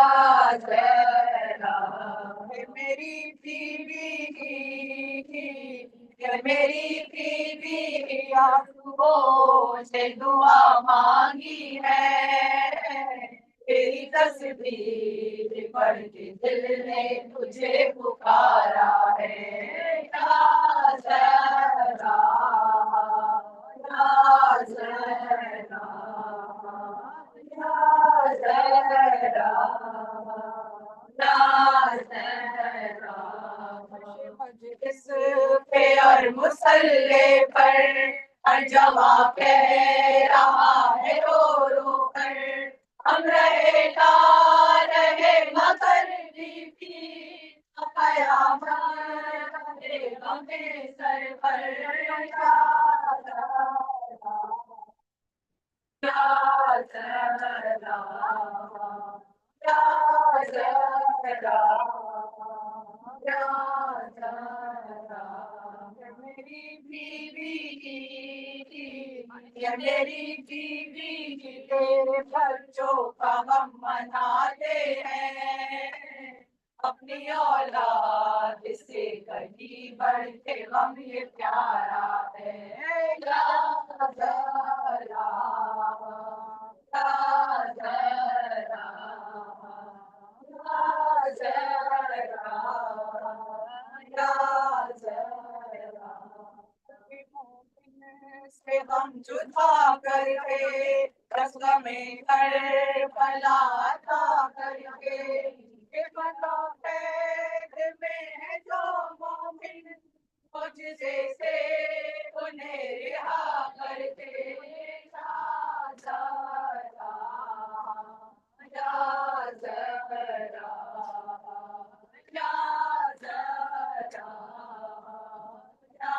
زہرا، میری بیوی یعقوب سے دعا مانگی ہے تیری تصویر پڑھ کے دل نے تجھے پکارا ہے یا زہرا یا زہرا یا زہرا یا زہرا مجلس پہ اور مصلے پر ہر جمع کہہ رہا ہے رو رو کر ہم رہے لا رہے مگر بھی قیامت رہے ہمیں سر پر یا زہرا یا زہرا یا زہرا میری بیوی یا میری بیوی تیرے بچوں کا غم مناتے ہیں اپنی اولاد سے کہیں بڑھ کے غم یہ پیارا ہے یا زہرا یا زہرا یا زہرا یا زہرا سے غم جدا کر کے رسم میں کربلا عطا کر کے کہ بلا قید میں ہے جو مومن معجزے سے انہیں رہا کر کے یا زہرا یا زہرا یا زہرا یا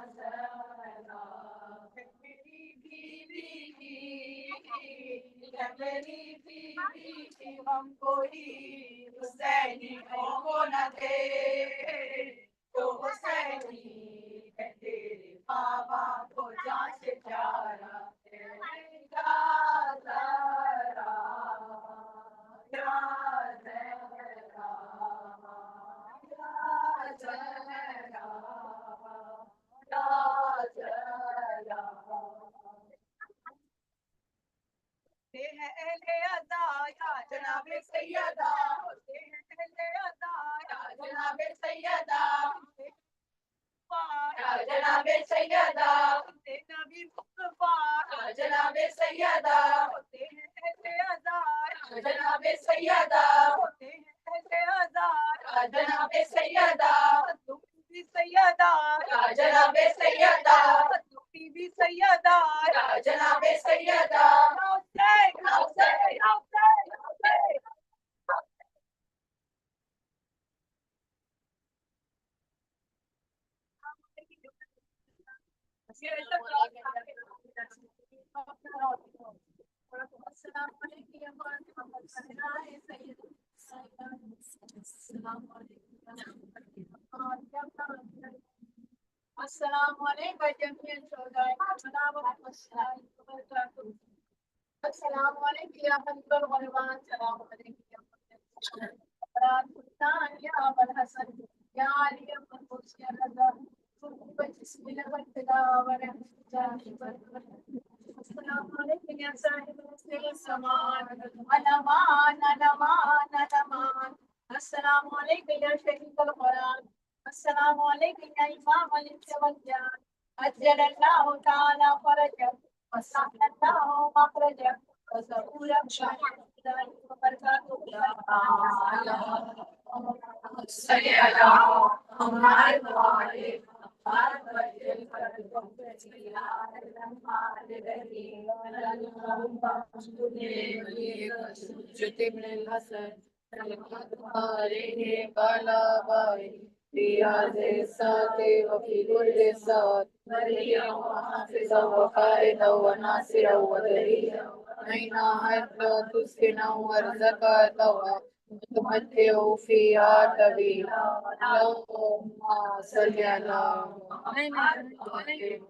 زہرا میری بیوی میری بیوی کی ہم کوئی حسینیوں کو نہ دے تو حسینی ہے تیرے بابا کو جان سے پیارا ہے یا زہرا یا زہرا یا زہرا یا زہرا ہوتے ہیں اہل ادا یا جناب سیدہ ہوتے ہیں اہل ادا یا جناب سیدہ یا جناب سیدہ ہوتے نبی مصطفیٰ یا جناب سیدہ ہوتے ہیں اہل ادا یا جناب سیدہ ہوتے ہیں اہل ادا یا جناب سیدہ تم بھی سیدہ یا جناب سیدہ تم بھی سیدہ یا جناب سیدہ السلام علیکم جميع الشهداء السلام علیکم یا حبیب الغربان السلام علیکم یا سلطان یا ابو الحسن یا علی ابن حسین رضا بسم الله السلام علیکم یا صاحب السمان علمان علمان علمان السلام علیکم یا شہید القرآن السلام علیکم یا امام الانس والجان اجل اللہ تعالی فرجک وسعد اللہ مخرجک وزبورا شاہد وبرکاتہ صلی اللہ محمد وعلی وفي كل ساعة مريا وحافظا وقائدا وناصرا ودليلا أين حتى تسكنا وارزقا توا وتمتع فيها طويلا اللهم صل على محمد